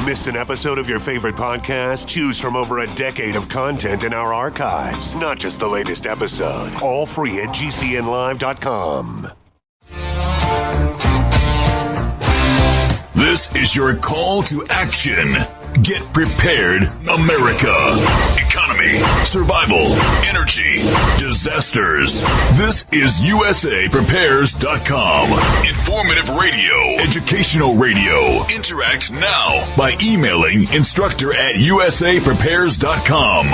Missed an episode of your favorite podcast? Choose from over a decade of content in our archives, not just the latest episode. All free at GCNlive.com. This is your call to action. Get prepared, America. Economy, survival, energy, disasters. This is USAPrepares.com. Informative radio, educational radio. Interact now by emailing instructor@USAPrepares.com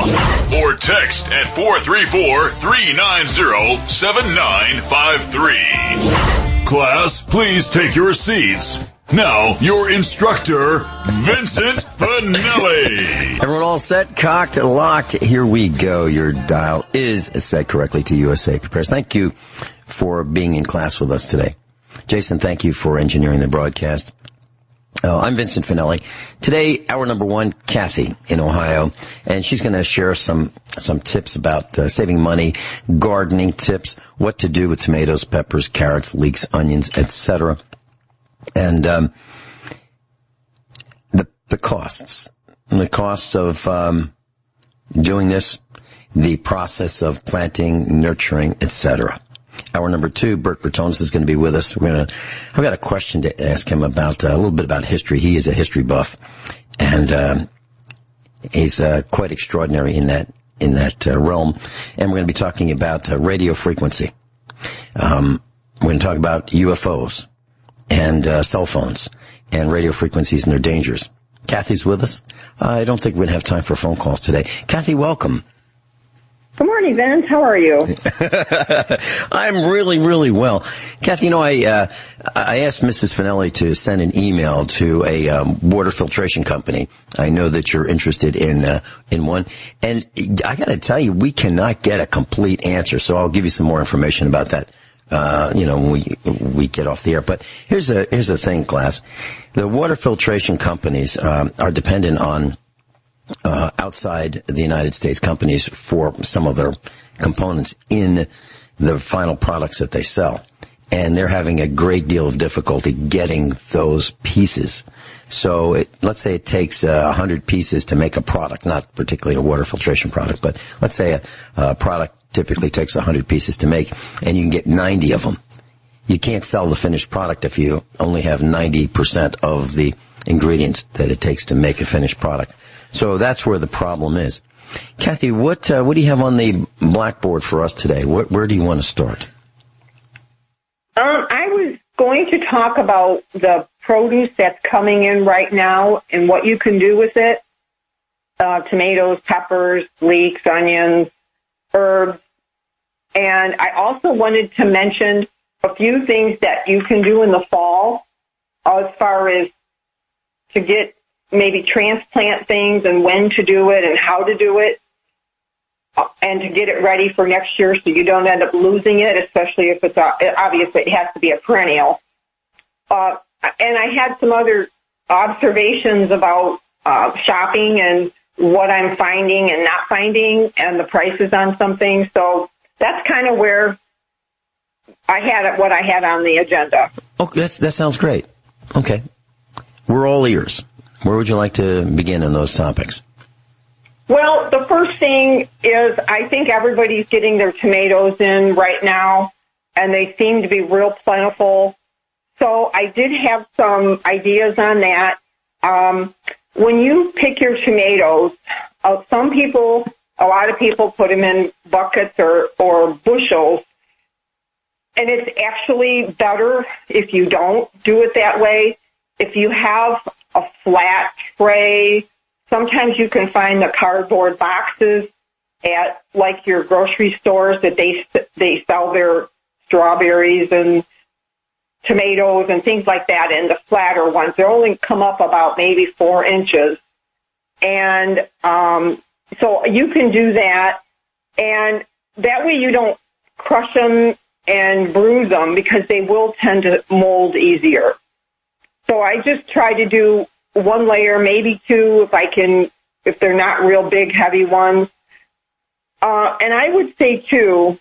or text at 434-390-7953. Class, please take your seats. Now, your instructor, Vincent Finelli. Everyone all set, cocked, locked? Here we go. Your dial is set correctly to USA Prepares. Thank you for being in class with us today. Jason, thank you for engineering the broadcast. I'm Vincent Finelli. Today, hour number one, Cathy in Ohio, and she's going to share some tips about saving money, gardening tips, what to do with tomatoes, peppers, carrots, leeks, onions, etc. And the costs of doing this, the process of planting, nurturing, etc. Hour number two, Bert Bertonis is going to be with us. I've got a question to ask him about a little bit about history. He is a history buff, and he's quite extraordinary in that realm. And we're going to be talking about radio frequency. We're going to talk about UFOs and cell phones and radio frequencies and their dangers. Cathy's with us. I don't think we're going to have time for phone calls today. Cathy, welcome. Good morning, Vince. How are you? I'm really, really well. Cathy, I asked Mrs. Finelli to send an email to a water filtration company. I know that you're interested in one, and I got to tell you, we cannot get a complete answer. So I'll give you some more information about that. When we get off the air. But here's the thing, class. The water filtration companies are dependent on outside the United States companies for some of their components in the final products that they sell. And they're having a great deal of difficulty getting those pieces. So let's say it takes 100 pieces to make a product, not particularly a water filtration product, but let's say a product typically takes 100 pieces to make, and you can get 90 of them. You can't sell the finished product if you only have 90% of the ingredients that it takes to make a finished product. So that's where the problem is. Cathy, what do you have on the blackboard for us today? Where do you want to start? I was going to talk about the produce that's coming in right now and what you can do with it. Tomatoes, peppers, leeks, onions, herbs. And I also wanted to mention a few things that you can do in the fall as far as to get maybe transplant things and when to do it and how to do it, and to get it ready for next year so you don't end up losing it, especially if it's obviously it has to be a perennial. And I had some other observations about shopping and what I'm finding and not finding and the prices on some things. So that's kind of where what I had on the agenda. Okay, that sounds great. Okay. We're all ears. Where would you like to begin on those topics? Well, the first thing is I think everybody's getting their tomatoes in right now, and they seem to be real plentiful. So I did have some ideas on that. When you pick your tomatoes, a lot of people put them in buckets or bushels, and it's actually better if you don't do it that way. If you have a flat tray, sometimes you can find the cardboard boxes at like your grocery stores that they sell their strawberries and tomatoes and things like that in the flatter ones. They only come up about maybe 4 inches. And so you can do that. And that way you don't crush them and bruise them because they will tend to mold easier. So I just try to do 1 layer, maybe 2 if they're not real big, heavy ones. And I would say, too,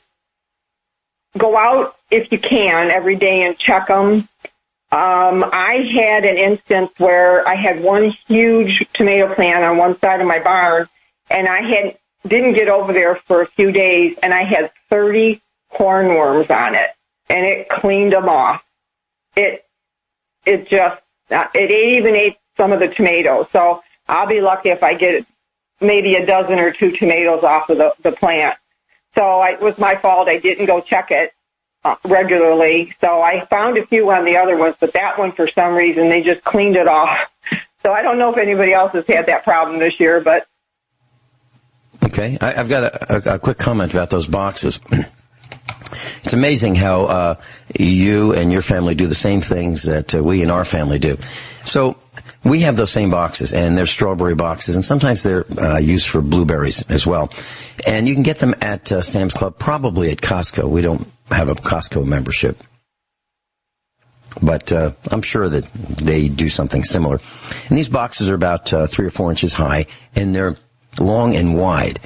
go out if you can every day and check them. I had an instance where I had one huge tomato plant on one side of my barn, and I didn't get over there for a few days, and I had 30 hornworms on it, and it cleaned them off. It even ate some of the tomatoes. So I'll be lucky if I get maybe a dozen or two tomatoes off of the plant. So it was my fault. I didn't go check it regularly. So I found a few on the other ones, but that one, for some reason, they just cleaned it off. So I don't know if anybody else has had that problem this year, but. Okay. I've got a quick comment about those boxes. It's amazing how you and your family do the same things that we and our family do. So we have those same boxes, and they're strawberry boxes, and sometimes they're used for blueberries as well. And you can get them at Sam's Club, probably at Costco. We don't have a Costco membership, but I'm sure that they do something similar. And these boxes are about 3 or 4 inches high, and they're long and wide.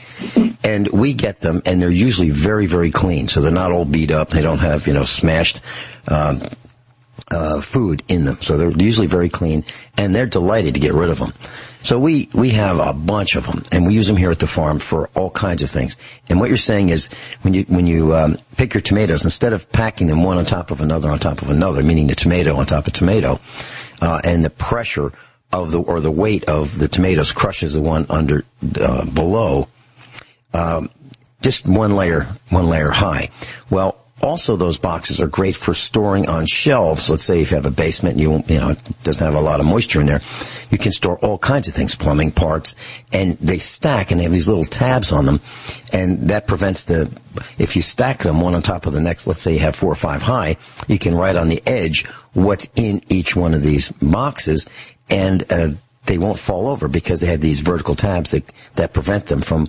And we get them, and they're usually very, very clean, so they're not all beat up. They don't have, smashed food in them. So they're usually very clean, and they're delighted to get rid of them. So we have a bunch of them, and we use them here at the farm for all kinds of things. And what you're saying is, when you pick your tomatoes, instead of packing them one on top of another, meaning the tomato on top of tomato, and the pressure of the weight of the tomatoes crushes the one under below, just one layer high. Well, also those boxes are great for storing on shelves. Let's say if you have a basement and it doesn't have a lot of moisture in there, you can store all kinds of things, plumbing parts, and they stack, and they have these little tabs on them, and that prevents if you stack them one on top of the next, let's say you have 4 or 5 high, you can write on the edge what's in each one of these boxes, and they won't fall over because they have these vertical tabs that prevent them from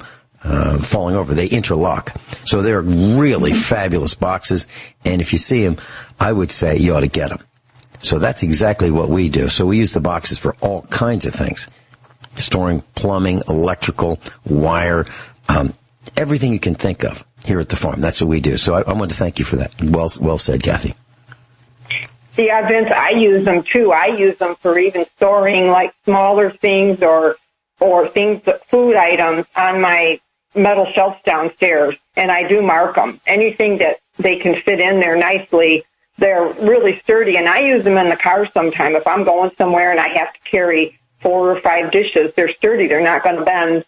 falling over. They interlock. So they're really fabulous boxes, and if you see them, I would say you ought to get them. So that's exactly what we do. So we use the boxes for all kinds of things. Storing plumbing, electrical, wire, everything you can think of here at the farm. That's what we do. So I want to thank you for that. Well said, Cathy. Yeah, Vince, I use them too. I use them for even storing like smaller things or things, food items on my metal shelves downstairs, and I do mark them. Anything that they can fit in there nicely, they're really sturdy, and I use them in the car sometime. If I'm going somewhere and I have to carry 4 or 5 dishes, they're sturdy. They're not going to bend.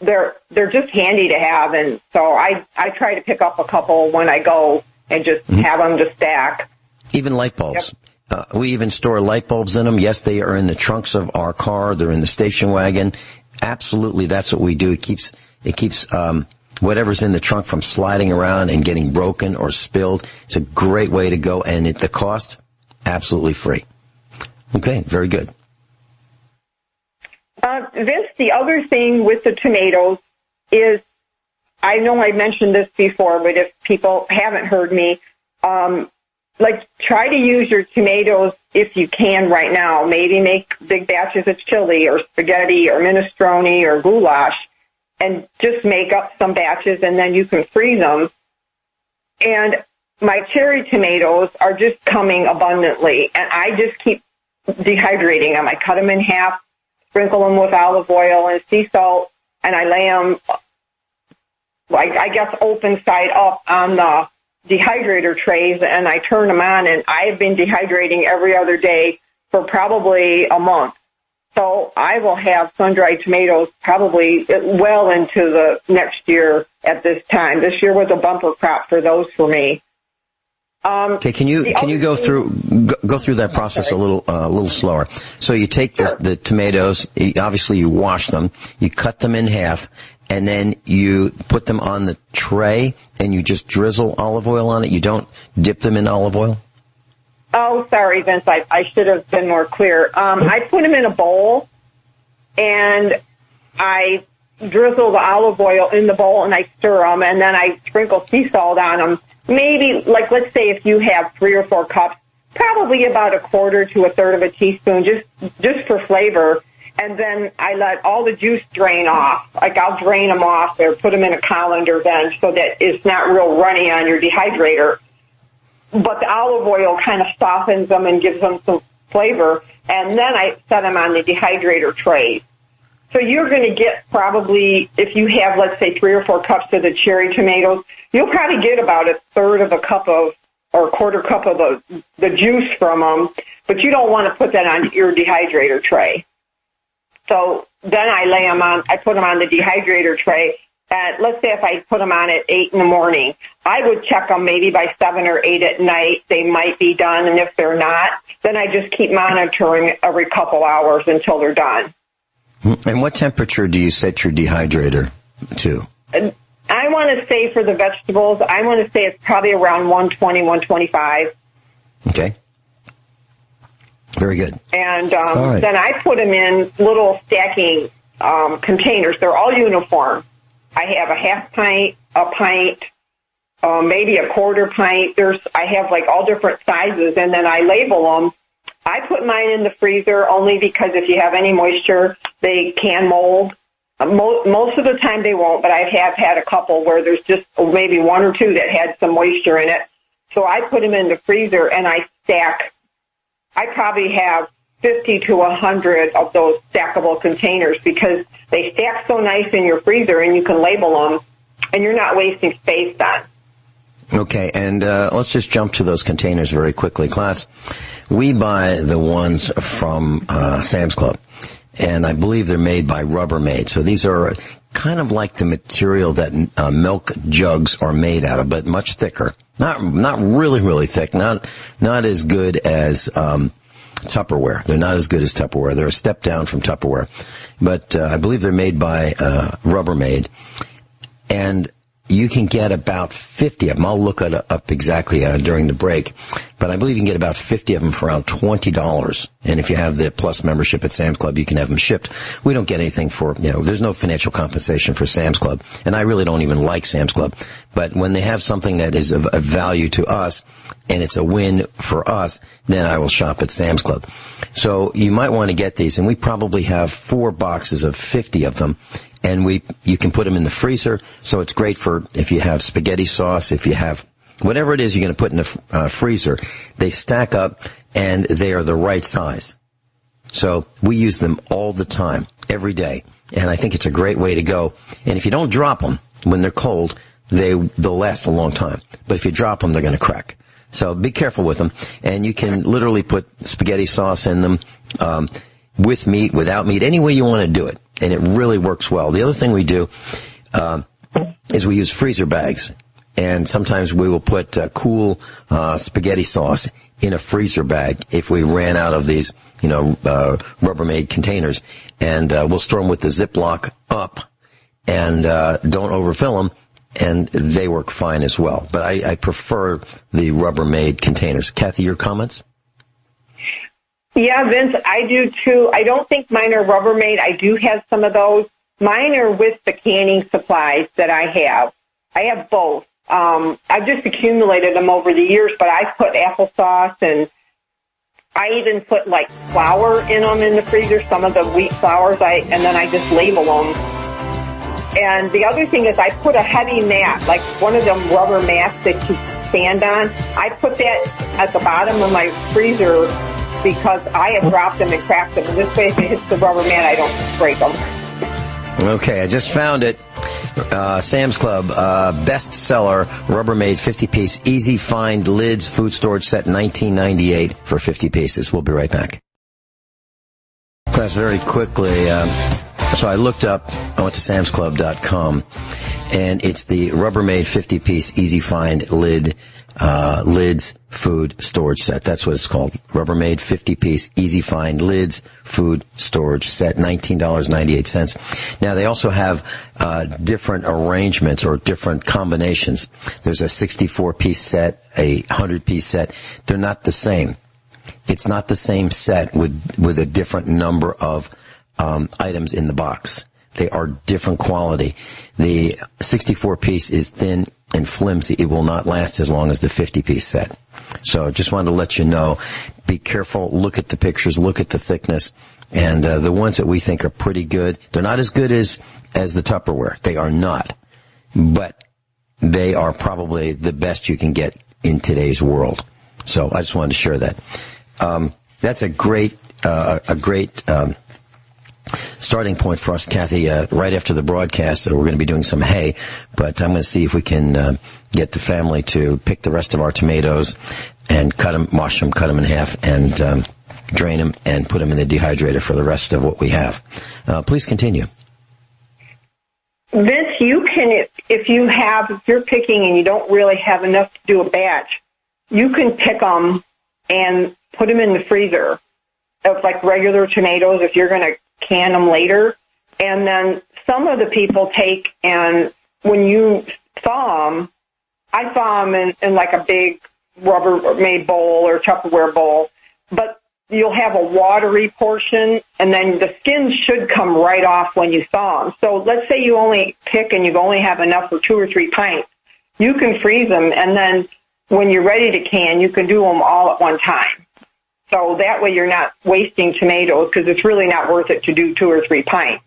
They're just handy to have, and so I try to pick up a couple when I go and just have them to stack. Even light bulbs. Yep. We even store light bulbs in them. Yes, they are in the trunks of our car. They're in the station wagon. Absolutely, that's what we do. It keeps whatever's in the trunk from sliding around and getting broken or spilled. It's a great way to go, and the cost, absolutely free. Okay, very good. Vince, the other thing with the tomatoes is, I know I mentioned this before, but if people haven't heard me, try to use your tomatoes if you can right now. Maybe make big batches of chili or spaghetti or minestrone or goulash, and just make up some batches, and then you can freeze them. And my cherry tomatoes are just coming abundantly, and I just keep dehydrating them. I cut them in half, sprinkle them with olive oil and sea salt, and I lay them, open side up on the dehydrator trays, and I turn them on, and I've been dehydrating every other day for probably a month. So I will have sun-dried tomatoes probably well into the next year at this time. This year was a bumper crop for those for me. Okay, can you go through that process a little slower? So you take the tomatoes, obviously you wash them, you cut them in half, and then you put them on the tray, and you just drizzle olive oil on it. You don't dip them in olive oil? Oh, sorry, Vince. I should have been more clear. I put them in a bowl, and I drizzle the olive oil in the bowl, and I stir them, and then I sprinkle sea salt on them. Maybe, let's say if you have 3 or 4 cups, probably about 1/4 to 1/3 of a teaspoon, just for flavor. And then I let all the juice drain off. I'll drain them off or put them in a colander then so that it's not real runny on your dehydrator. but the olive oil kind of softens them and gives them some flavor. And then I set them on the dehydrator trays. So you're going to get probably, if you have, let's say, 3 or 4 cups of the cherry tomatoes, you'll probably get about a third of a cup of, or a quarter cup of the juice from them, but you don't want to put that on your dehydrator tray. So then I put them on the dehydrator tray. And let's say if I put them on at 8 in the morning, I would check them maybe by 7 or 8 at night. They might be done, and if they're not, then I just keep monitoring every couple hours until they're done. And what temperature do you set your dehydrator to? I want to say for the vegetables, I want to say it's probably around 120, 125. Okay. Very good. And then I put them in little stacking containers. They're all uniform. I have a half pint, a pint, maybe a quarter pint. I have like all different sizes, and then I label them. I put mine in the freezer only because if you have any moisture, they can mold. Most of the time they won't, but I have had a couple where there's just maybe 1 or 2 that had some moisture in it. So I put them in the freezer and I stack. I probably have 50 to 100 of those stackable containers because they stack so nice in your freezer and you can label them and you're not wasting space then. Okay, and let's just jump to those containers very quickly. Class, we buy the ones from Sam's Club, and I believe they're made by Rubbermaid. So these are kind of like the material that milk jugs are made out of, but much thicker. Not really, really thick. Not as good as Tupperware. They're not as good as Tupperware. They're a step down from Tupperware. But I believe they're made by Rubbermaid. And you can get about 50 of them. I'll look it up exactly during the break. But I believe you can get about 50 of them for around $20. And if you have the Plus membership at Sam's Club, you can have them shipped. We don't get anything for, there's no financial compensation for Sam's Club. And I really don't even like Sam's Club. But when they have something that is of value to us, and it's a win for us, then I will shop at Sam's Club. So you might want to get these, and we probably have 4 boxes of 50 of them. And you can put them in the freezer, so it's great for if you have spaghetti sauce, if you have whatever it is you're going to put in the freezer. They stack up, and they are the right size. So we use them all the time, every day, and I think it's a great way to go. And if you don't drop them when they're cold, they'll last a long time. But if you drop them, they're going to crack. So be careful with them, and you can literally put spaghetti sauce in them, with meat, without meat, any way you want to do it. And it really works well. The other thing we do is we use freezer bags. And sometimes we will put cool spaghetti sauce in a freezer bag if we ran out of these, Rubbermaid containers. And we'll store them with the Ziploc up and don't overfill them. And they work fine as well. But I prefer the Rubbermaid containers. Cathy, your comments? Yeah, Vince, I do too. I don't think mine are Rubbermaid. I do have some of those. Mine are with the canning supplies that I have. I have both. I've just accumulated them over the years, but I put applesauce and I even put like flour in them in the freezer, some of the wheat flours, and then I just label them. And the other thing is I put a heavy mat, like one of them rubber mats that you stand on. I put that at the bottom of my freezer because I have dropped them and cracked them. And this way, if it hits the rubber mat, I don't break them. Okay, I just found it. Sam's Club, bestseller, Rubbermaid 50-piece Easy Find Lids Food Storage Set, $19.98 for 50 pieces. We'll be right back. Class, very quickly, so I looked up, I went to samsclub.com, and it's the Rubbermaid 50-piece Easy Find Lids Food Storage Set. That's what it's called. Rubbermaid 50-piece Easy Find Lids Food Storage Set, $19.98. Now, they also have different arrangements or different combinations. There's a 64-piece set, a 100-piece set. They're not the same. It's not the same set with a different number of items in the box. They are different quality. The 64-piece is thin and flimsy. It will not last as long as the 50-piece set. So just wanted to let you know, be careful, look at the pictures, look at the thickness, and the ones that we think are pretty good, they're not as good as the Tupperware. They are not. But they are probably the best you can get in today's world. So I just wanted to share that. That's a great starting point for us, Cathy. Right after the broadcast, we're going to be doing some hay, but I'm going to see if we can get the family to pick the rest of our tomatoes and cut them, wash them, cut them in half, and drain them and put them in the dehydrator for the rest of what we have. Please continue. Vince, you can, if you're picking and you don't really have enough to do a batch, you can pick them and put them in the freezer of like regular tomatoes if you're going to can them later. And then some of the people take, and when you thaw them, I thaw them in like a big Rubbermaid bowl or Tupperware bowl, but you'll have a watery portion, and then the skins should come right off when you thaw them. So let's say you only pick and you only have enough for 2 or 3 pints. You can freeze them, and then when you're ready to can, you can do them all at one time. So that way you're not wasting tomatoes, because it's really not worth it to do 2 or 3 pints.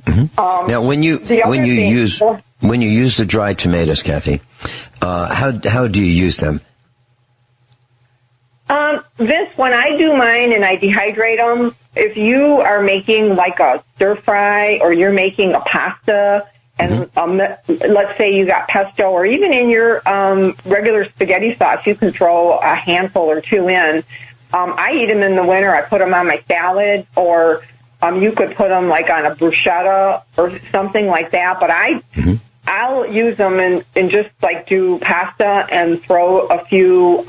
Mm-hmm. Now, when you use the dried tomatoes, Cathy, how do you use them? Vince, when I do mine and I dehydrate them, if you are making like a stir fry or you're making a pasta, and let's say you got pesto, or even in your regular spaghetti sauce, you can throw a handful or 2 in. I eat them in the winter. I put them on my salad, or you could put them like on a bruschetta or something like that. But I'll use them and just like do pasta and throw a few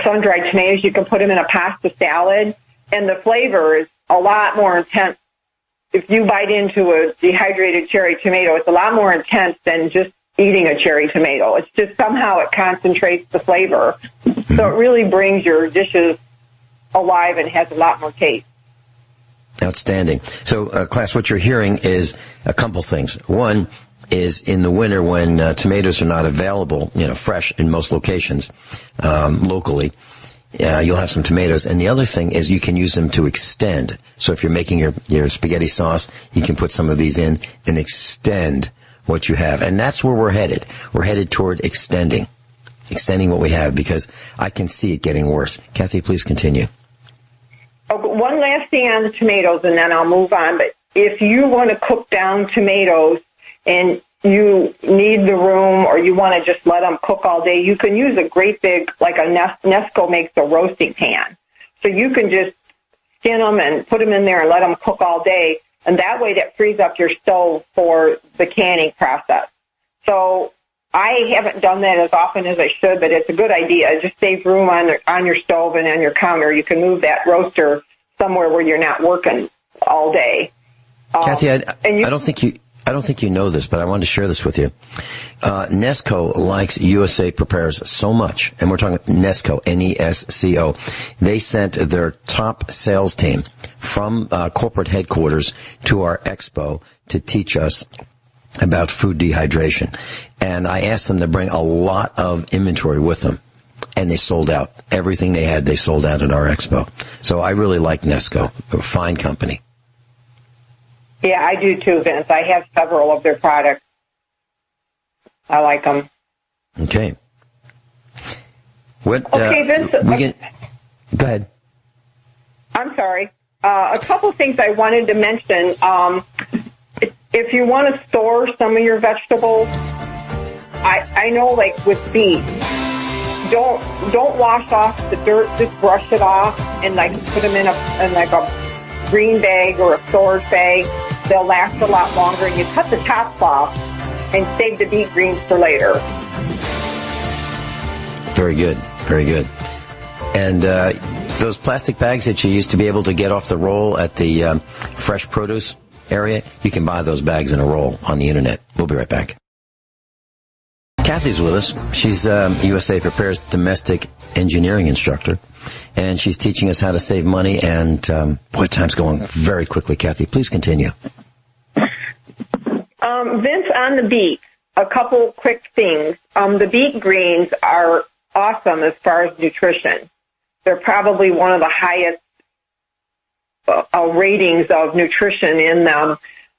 sun-dried tomatoes. You can put them in a pasta salad, and the flavor is a lot more intense. If you bite into a dehydrated cherry tomato, it's a lot more intense than just eating a cherry tomato. It's just somehow it concentrates the flavor. So it really brings your dishes alive and has a lot more taste. Outstanding. So, class, what you're hearing is a couple things. One is in the winter when tomatoes are not available, fresh in most locations, locally, you'll have some tomatoes. And the other thing is you can use them to extend. So if you're making your spaghetti sauce, you can put some of these in and extend what you have. And that's where we're headed. We're headed toward extending what we have, because I can see it getting worse. Cathy, please continue. Okay, one last thing on the tomatoes, and then I'll move on. But if you want to cook down tomatoes and you need the room, or you want to just let them cook all day, you can use a great big, like a Nesco makes a roasting pan. So you can just skin them and put them in there and let them cook all day. And that way that frees up your stove for the canning process. So I haven't done that as often as I should, but it's a good idea. It just saves room on your stove and on your counter. You can move that roaster somewhere where you're not working all day. Cathy, I don't think you know this, but I wanted to share this with you. Nesco likes USA Prepares so much, and we're talking Nesco, Nesco. They sent their top sales team from corporate headquarters to our expo to teach us about food dehydration. And I asked them to bring a lot of inventory with them, and they sold out. Everything they had, they sold out at our expo. So I really like Nesco, a fine company. Yeah, I do too, Vince. I have several of their products. I like them. Okay. Okay, Vince. Go ahead. I'm sorry. A couple of things I wanted to mention. If you want to store some of your vegetables, I know, like with beets, don't wash off the dirt. Just brush it off and like put them in a green bag or a storage bag. They'll last a lot longer. And you cut the tops off and save the beet greens for later. Very good. Very good. And those plastic bags that you used to be able to get off the roll at the fresh produce area, you can buy those bags in a roll on the internet. We'll be right back. Cathy's with us. She's USA Prepares domestic engineering instructor, and she's teaching us how to save money. And boy, time's going very quickly. Cathy, please continue. Vince, on the beets, a couple quick things. The beet greens are awesome as far as nutrition. They're probably one of the highest ratings of nutrition in them.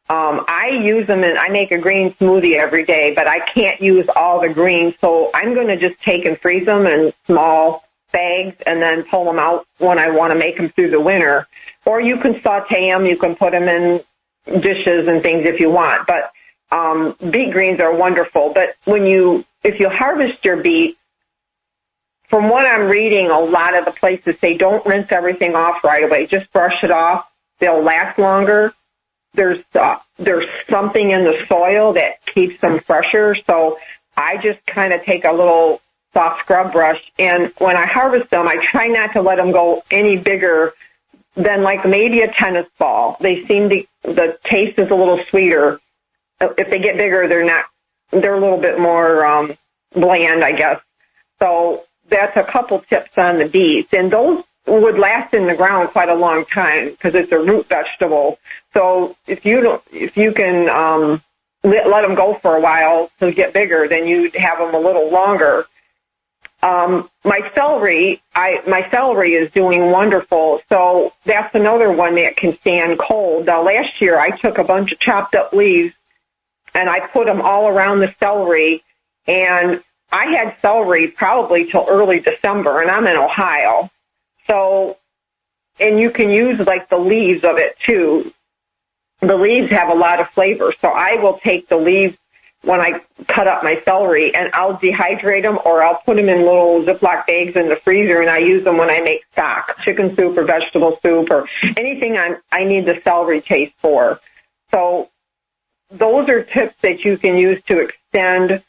I use them and I make a green smoothie every day, but I can't use all the greens. So I'm going to just take and freeze them in small bags and then pull them out when I want to make them through the winter. Or you can saute them. You can put them in dishes and things if you want. But beet greens are wonderful. But if you harvest your beet, from what I'm reading, a lot of the places say don't rinse everything off right away. Just brush it off. They'll last longer. There's something in the soil that keeps them fresher. So I just kind of take a little soft scrub brush, and when I harvest them, I try not to let them go any bigger than like maybe a tennis ball. The taste is a little sweeter. If they get bigger, they're a little bit more bland, I guess. So that's a couple tips on the beets, and those would last in the ground quite a long time because it's a root vegetable. So if you can let them go for a while to get bigger, then you'd have them a little longer. My celery is doing wonderful. So that's another one that can stand cold. Now, last year I took a bunch of chopped up leaves and I put them all around the celery, and I had celery probably till early December, and I'm in Ohio. So, and you can use like the leaves of it too. The leaves have a lot of flavor. So I will take the leaves when I cut up my celery, and I'll dehydrate them, or I'll put them in little Ziploc bags in the freezer, and I use them when I make stock, chicken soup or vegetable soup or anything I need the celery taste for. So those are tips that you can use to extend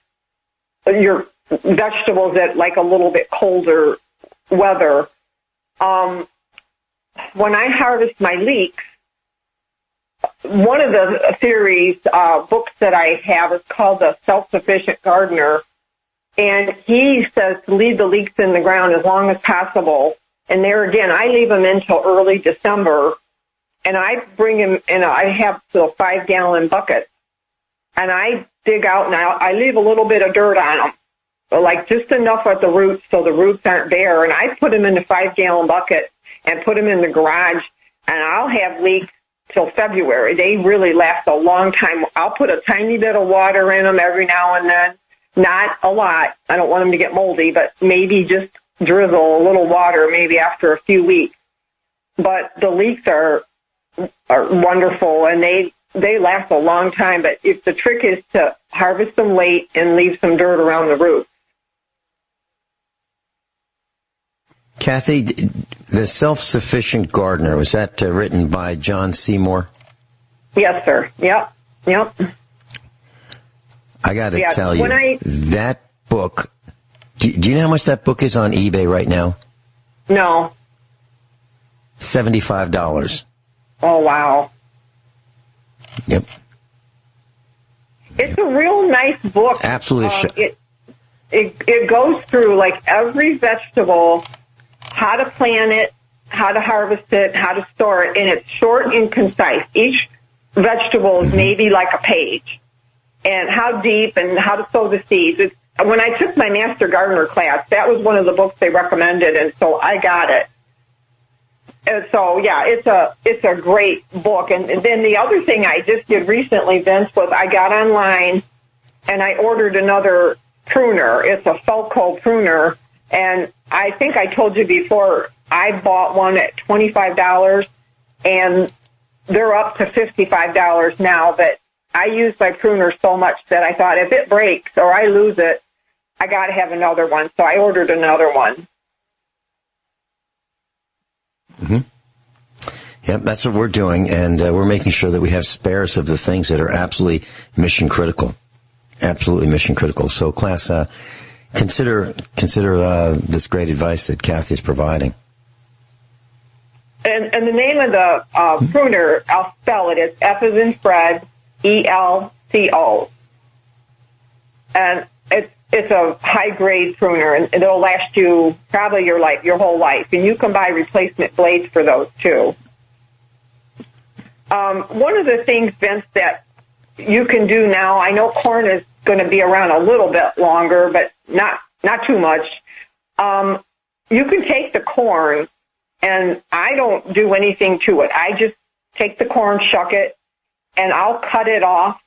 your vegetables at like a little bit colder weather. When I harvest my leeks, one of the series books that I have is called The Self-Sufficient Gardener, and he says to leave the leeks in the ground as long as possible. And there again, I leave them until early December, and I bring them in. I have the 5-gallon buckets, and I dig out and I leave a little bit of dirt on them, like just enough at the roots so the roots aren't bare. And I put them in the 5-gallon bucket and put them in the garage, and I'll have leeks till February. They really last a long time. I'll put a tiny bit of water in them every now and then, not a lot. I don't want them to get moldy, but maybe just drizzle a little water maybe after a few weeks. But the leeks are wonderful, and they last a long time. But if the trick is to harvest them late and leave some dirt around the root. Cathy, The Self-Sufficient Gardener, was that written by John Seymour? Yes, sir. Yep. I got to tell you, that book, do you know how much that book is on eBay right now? No. $75. Oh, wow. Yep. It's a real nice book. Absolutely. It goes through like every vegetable, how to plant it, how to harvest it, how to store it, and it's short and concise. Each vegetable is maybe like a page, and how deep and how to sow the seeds. When I took my Master Gardener class, that was one of the books they recommended, and so I got it. And so, yeah, it's a great book. And then the other thing I just did recently, Vince, was I got online and I ordered another pruner. It's a Felco pruner. And I think I told you before, I bought one at $25, and they're up to $55 now. But I use my pruner so much that I thought if it breaks or I lose it, I got to have another one. So I ordered another one. Mm-hmm. Yep, that's what we're doing, and we're making sure that we have spares of the things that are absolutely mission critical. Absolutely mission critical. So, class, consider this great advice that Cathy is providing. And the name of the pruner, I'll spell it. It's F as in Fred, ELCO. And it's a high-grade pruner, and it'll last you probably your whole life. And you can buy replacement blades for those, too. One of the things, Vince, that you can do now, I know corn is going to be around a little bit longer, but not too much. You can take the corn, and I don't do anything to it. I just take the corn, shuck it, and I'll cut it off.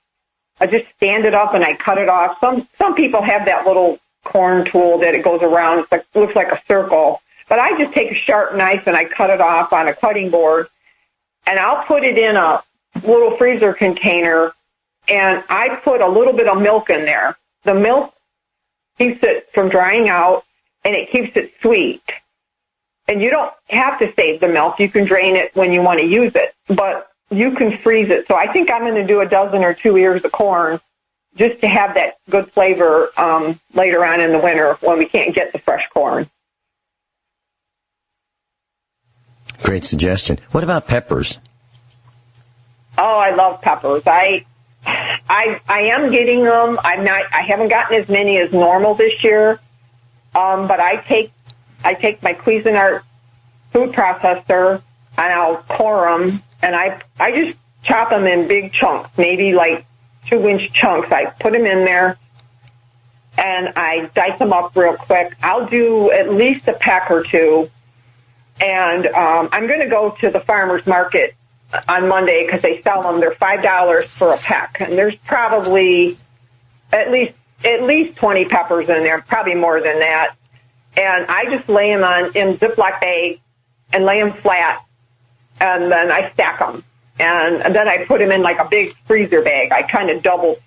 I just stand it up and I cut it off. Some people have that little corn tool that it goes around. It looks like a circle. But I just take a sharp knife and I cut it off on a cutting board, and I'll put it in a little freezer container, and I put a little bit of milk in there. The milk keeps it from drying out, and it keeps it sweet. And you don't have to save the milk. You can drain it when you want to use it, but you can freeze it. So I think I'm going to do a dozen or 2 ears of corn just to have that good flavor later on in the winter when we can't get the fresh corn. Great suggestion. What about peppers? Oh, I love peppers. I am getting them. I haven't gotten as many as normal this year. But I take my Cuisinart food processor and I'll core them, and I just chop them in big chunks, maybe like 2-inch chunks. I put them in there and I dice them up real quick. I'll do at least a peck or two. And I'm going to go to the farmer's market on Monday because they sell them. They're $5 for a peck, and there's probably at least 20 peppers in there, probably more than that. And I just lay them in Ziploc bags and lay them flat, and then I stack them. And then I put them in like a big freezer bag. I kind of double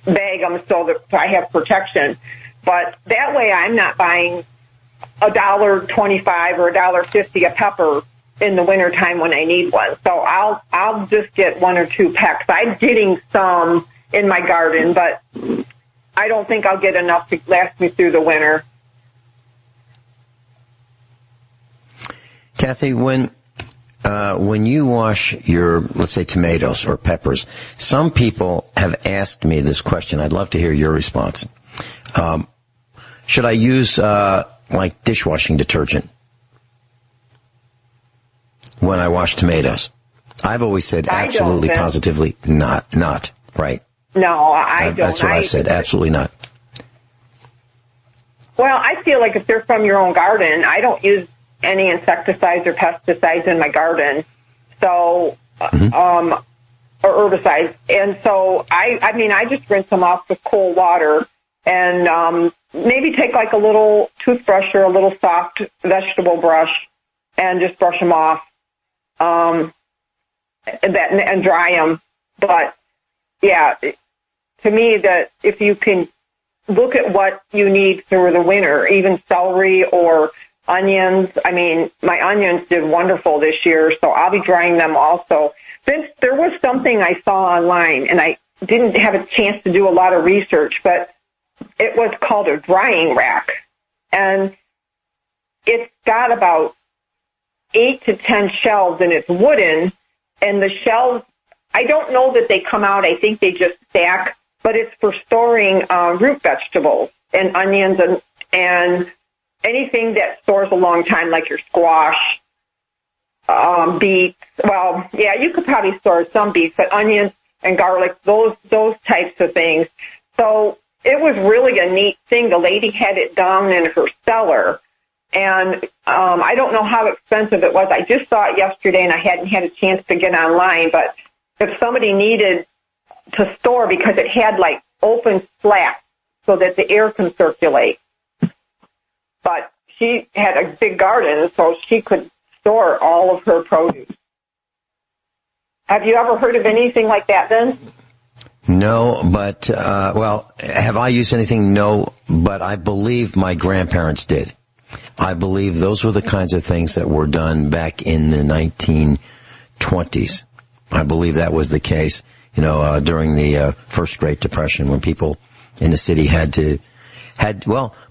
bag them so that I have protection. But that way I'm not buying $1.25 or $1.50 a pepper in the wintertime when I need one. So I'll just get 1 or 2 pecks. I'm getting some in my garden, but I don't think I'll get enough to last me through the winter. Cathy, when you wash your, let's say, tomatoes or peppers, some people have asked me this question. I'd love to hear your response. Should I use like dishwashing detergent when I wash tomatoes? I've always said absolutely, positively not, right? No, I don't. That's what I've said, absolutely not. Well, I feel like if they're from your own garden, I don't use any insecticides or pesticides in my garden, so or herbicides. And so I just rinse them off with cold water and maybe take like a little toothbrush or a little soft vegetable brush and just brush them off and dry them. But yeah, to me, that if you can look at what you need through the winter, even celery or onions. I mean, my onions did wonderful this year, so I'll be drying them also. Since there was something I saw online, and I didn't have a chance to do a lot of research, but it was called a drying rack. And it's got about 8 to 10 shelves, and it's wooden. And the shelves, I don't know that they come out. I think they just stack. But it's for storing root vegetables and onions and anything that stores a long time, like your squash, beets. Well, yeah, you could probably store some beets, but onions and garlic, those types of things. So it was really a neat thing. The lady had it down in her cellar, and I don't know how expensive it was. I just saw it yesterday, and I hadn't had a chance to get online. But if somebody needed to store, because it had like open slats so that the air can circulate. But she had a big garden, so she could store all of her produce. Have you ever heard of anything like that, Vince? No, but, have I used anything? No, but I believe my grandparents did. I believe those were the kinds of things that were done back in the 1920s. I believe that was the case, during the first Great Depression, when people in the city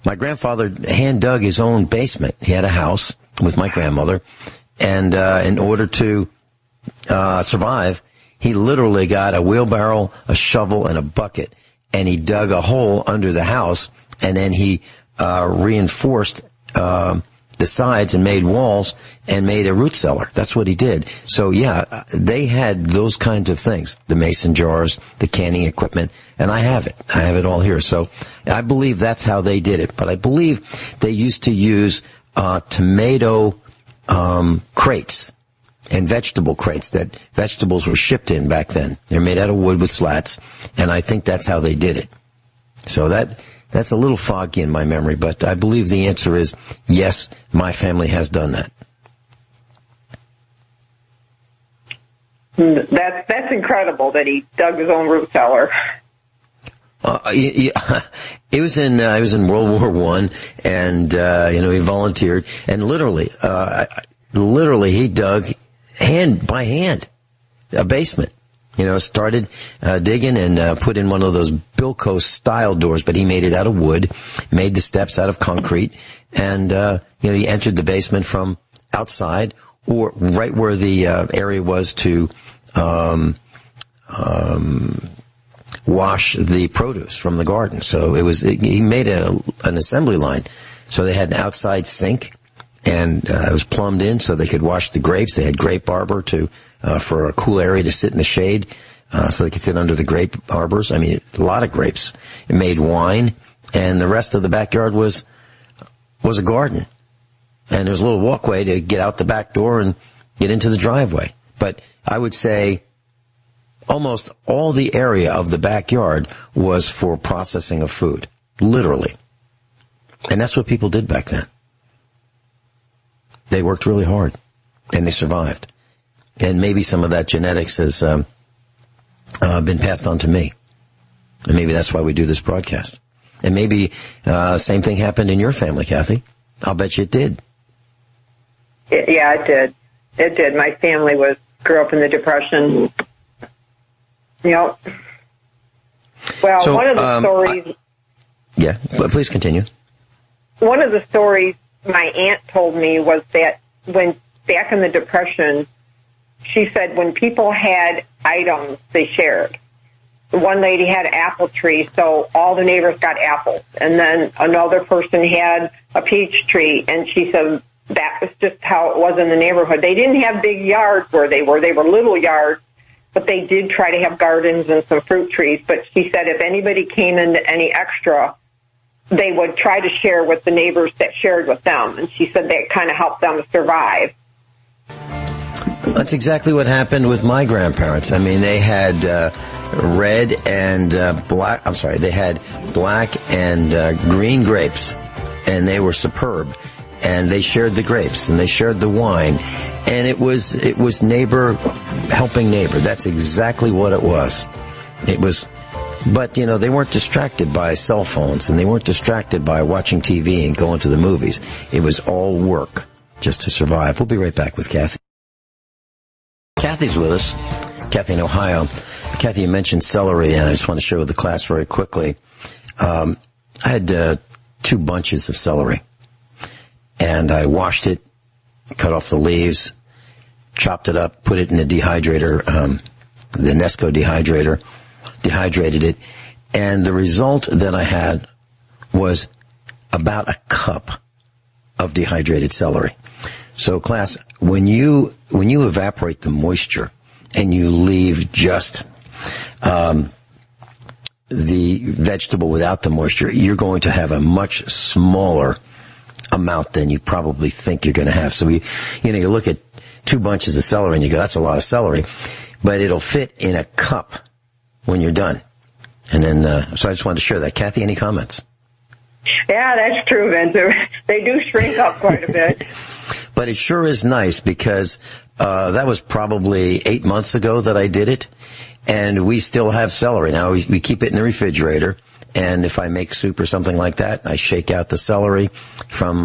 my grandfather hand dug his own basement. He had a house with my grandmother, and in order to survive, he literally got a wheelbarrow, a shovel, and a bucket, and he dug a hole under the house, and then he reinforced the sides and made walls and made a root cellar. That's what he did. So yeah, they had those kinds of things, the mason jars, the canning equipment, and I have it. I have it all here. So I believe that's how they did it. But I believe they used to use tomato crates and vegetable crates that vegetables were shipped in back then. They're made out of wood with slats, and I think that's how they did it. So that's a little foggy in my memory, but I believe the answer is yes, my family has done that. That's incredible that he dug his own root cellar. It was in World War I, and he volunteered, and literally he dug hand by hand a basement. Started digging and put in one of those Bilko style doors, but he made it out of wood, made the steps out of concrete, and he entered the basement from outside, or right where the area was to wash the produce from the garden. So he made an assembly line. So they had an outside sink, and it was plumbed in so they could wash the grapes. They had grape arbor for a cool area to sit in the shade, so they could sit under the grape arbors. I mean, a lot of grapes. It made wine, and the rest of the backyard was a garden. And there was a little walkway to get out the back door and get into the driveway. But I would say almost all the area of the backyard was for processing of food, literally. And that's what people did back then. They worked really hard, and they survived. And maybe some of that genetics has been passed on to me. And maybe that's why we do this broadcast. And maybe same thing happened in your family, Cathy. I'll bet you it did. Yeah, it did. It did. My family grew up in the Depression. Well, so, one of the stories... but please continue. One of the stories my aunt told me was that when back in the Depression, she said when people had items, they shared. One lady had an apple tree, so all the neighbors got apples. And then another person had a peach tree, and she said that was just how it was in the neighborhood. They didn't have big yards where they were. They were little yards, but they did try to have gardens and some fruit trees. But she said if anybody came into any extra, they would try to share with the neighbors that shared with them. And she said that kind of helped them survive. That's exactly what happened with my grandparents. I mean, they had red and black. I'm sorry, they had black and green grapes, and they were superb. And they shared the grapes, and they shared the wine, and it was neighbor helping neighbor. That's exactly what it was. It was, but they weren't distracted by cell phones, and they weren't distracted by watching TV and going to the movies. It was all work just to survive. We'll be right back with Cathy. Cathy's with us. Cathy in Ohio. Cathy, you mentioned celery, and I just want to share with the class very quickly. I had 2 bunches of celery. And I washed it, cut off the leaves, chopped it up, put it in a dehydrator, the Nesco dehydrator, dehydrated it, and the result that I had was about a cup of dehydrated celery. So class, when you evaporate the moisture and you leave just the vegetable without the moisture, you're going to have a much smaller amount than you probably think you're going to have. So you look at 2 bunches of celery and you go, that's a lot of celery, but it'll fit in a cup when you're done. And then, so I just wanted to share that. Cathy, any comments? Yeah, that's true, Vincent. They do shrink up quite a bit. But it sure is nice because that was probably 8 months ago that I did it, and we still have celery. Now we keep it in the refrigerator. And if I make soup or something like that, I shake out the celery from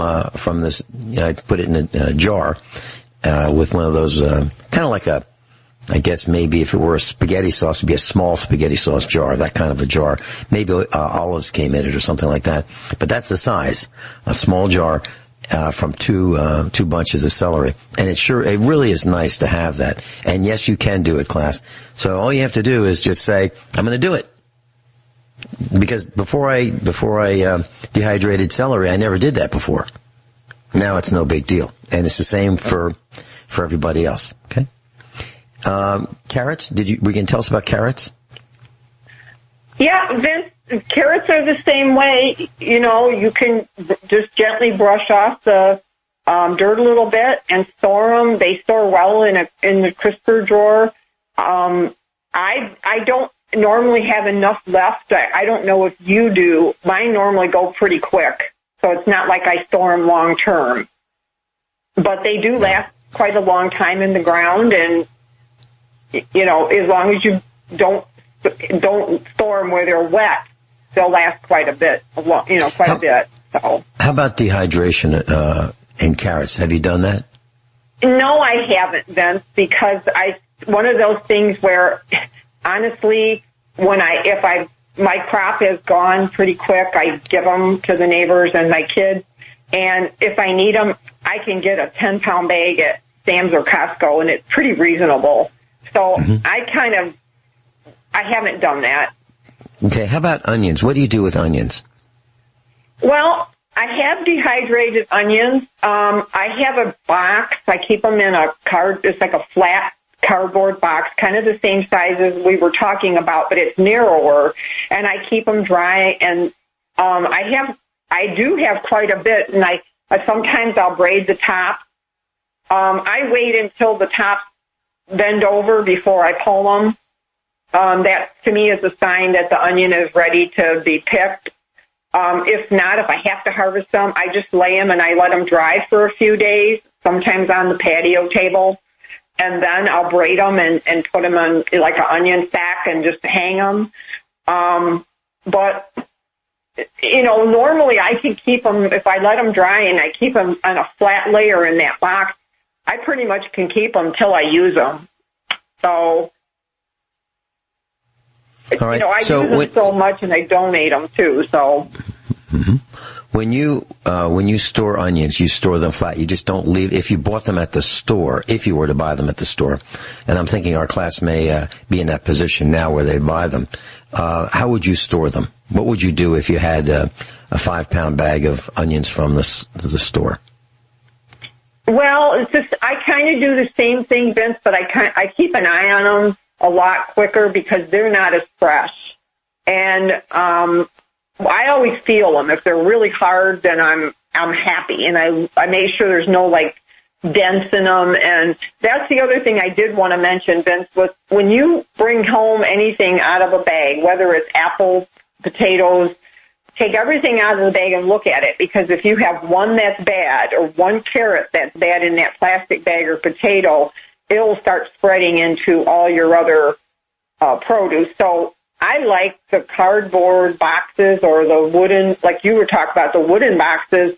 this. I put it in a jar with one of those kind of like I guess maybe if it were a spaghetti sauce, it'd be a small spaghetti sauce jar, that kind of a jar. Maybe olives came in it or something like that. But that's the size, a small jar from two bunches of celery. And it really is nice to have that. And yes, you can do it, class. So all you have to do is just say, I'm going to do it. Because before I dehydrated celery, I never did that before. Now it's no big deal, and it's the same for everybody else. Okay. Carrots? We can tell us about carrots? Yeah, Vince, carrots are the same way. You can just gently brush off the dirt a little bit and store them. They store well in the crisper drawer. I don't normally have enough left. I don't know if you do. Mine normally go pretty quick, so it's not like I store them long term. But they do last quite a long time in the ground, and as long as you don't store them where they're wet, they'll last quite a bit. Quite a bit. So. How about dehydration in carrots? Have you done that? No, I haven't, Vince, because one of those things where, honestly, if my crop is gone pretty quick, I give them to the neighbors and my kids, and if I need them, I can get a 10-pound bag at Sam's or Costco, and it's pretty reasonable. So I haven't done that. Okay, how about onions? What do you do with onions? Well, I have dehydrated onions. I have a box. I keep them in it's like a flat cardboard box, kind of the same size as we were talking about, but it's narrower, and I keep them dry, and I do have quite a bit, and sometimes I'll braid the top. I wait until the tops bend over before I pull them. That, to me, is a sign that the onion is ready to be picked. If not, if I have to harvest them, I just lay them and I let them dry for a few days, sometimes on the patio table, and then I'll braid them and put them on like an onion sack and just hang them. But normally I can keep them, if I let them dry and I keep them on a flat layer in that box, I pretty much can keep them till I use them. So, all right. I use them so much, and I donate them too. So, when you store onions, you store them flat. You just don't leave. If you bought them at the store, if you were to buy them at the store, and I'm thinking our class may be in that position now where they buy them. How would you store them? What would you do if you had a 5-pound bag of onions from the store? Well, it's just I kind of do the same thing, Vince, but I keep an eye on them a lot quicker because they're not as fresh. And I always feel them. If they're really hard, then I'm happy, and I make sure there's no dents in them. And that's the other thing I did want to mention, Vince, was when you bring home anything out of a bag, whether it's apples, potatoes, take everything out of the bag and look at it, because if you have one that's bad or one carrot that's bad in that plastic bag or potato, it'll start spreading into all your other produce. So I like the cardboard boxes or the wooden, like you were talking about, the wooden boxes,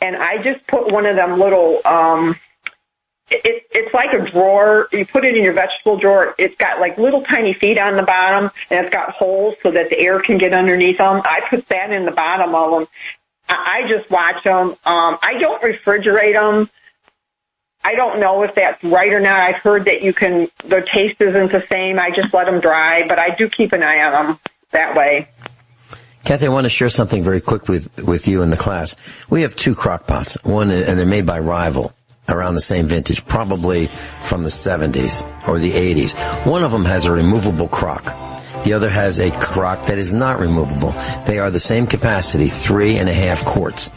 and I just put one of them little, it's like a drawer. You put it in your vegetable drawer. It's got little tiny feet on the bottom, and it's got holes so that the air can get underneath them. I put that in the bottom of them. I just watch them. I don't refrigerate them. I don't know if that's right or not. I've heard that the taste isn't the same. I just let them dry, but I do keep an eye on them that way. Cathy, I want to share something very quick with you in the class. We have 2 crock pots. One, and they're made by Rival, around the same vintage, probably from the 70s or the 80s. One of them has a removable crock. The other has a crock that is not removable. They are the same capacity, 3.5 quarts.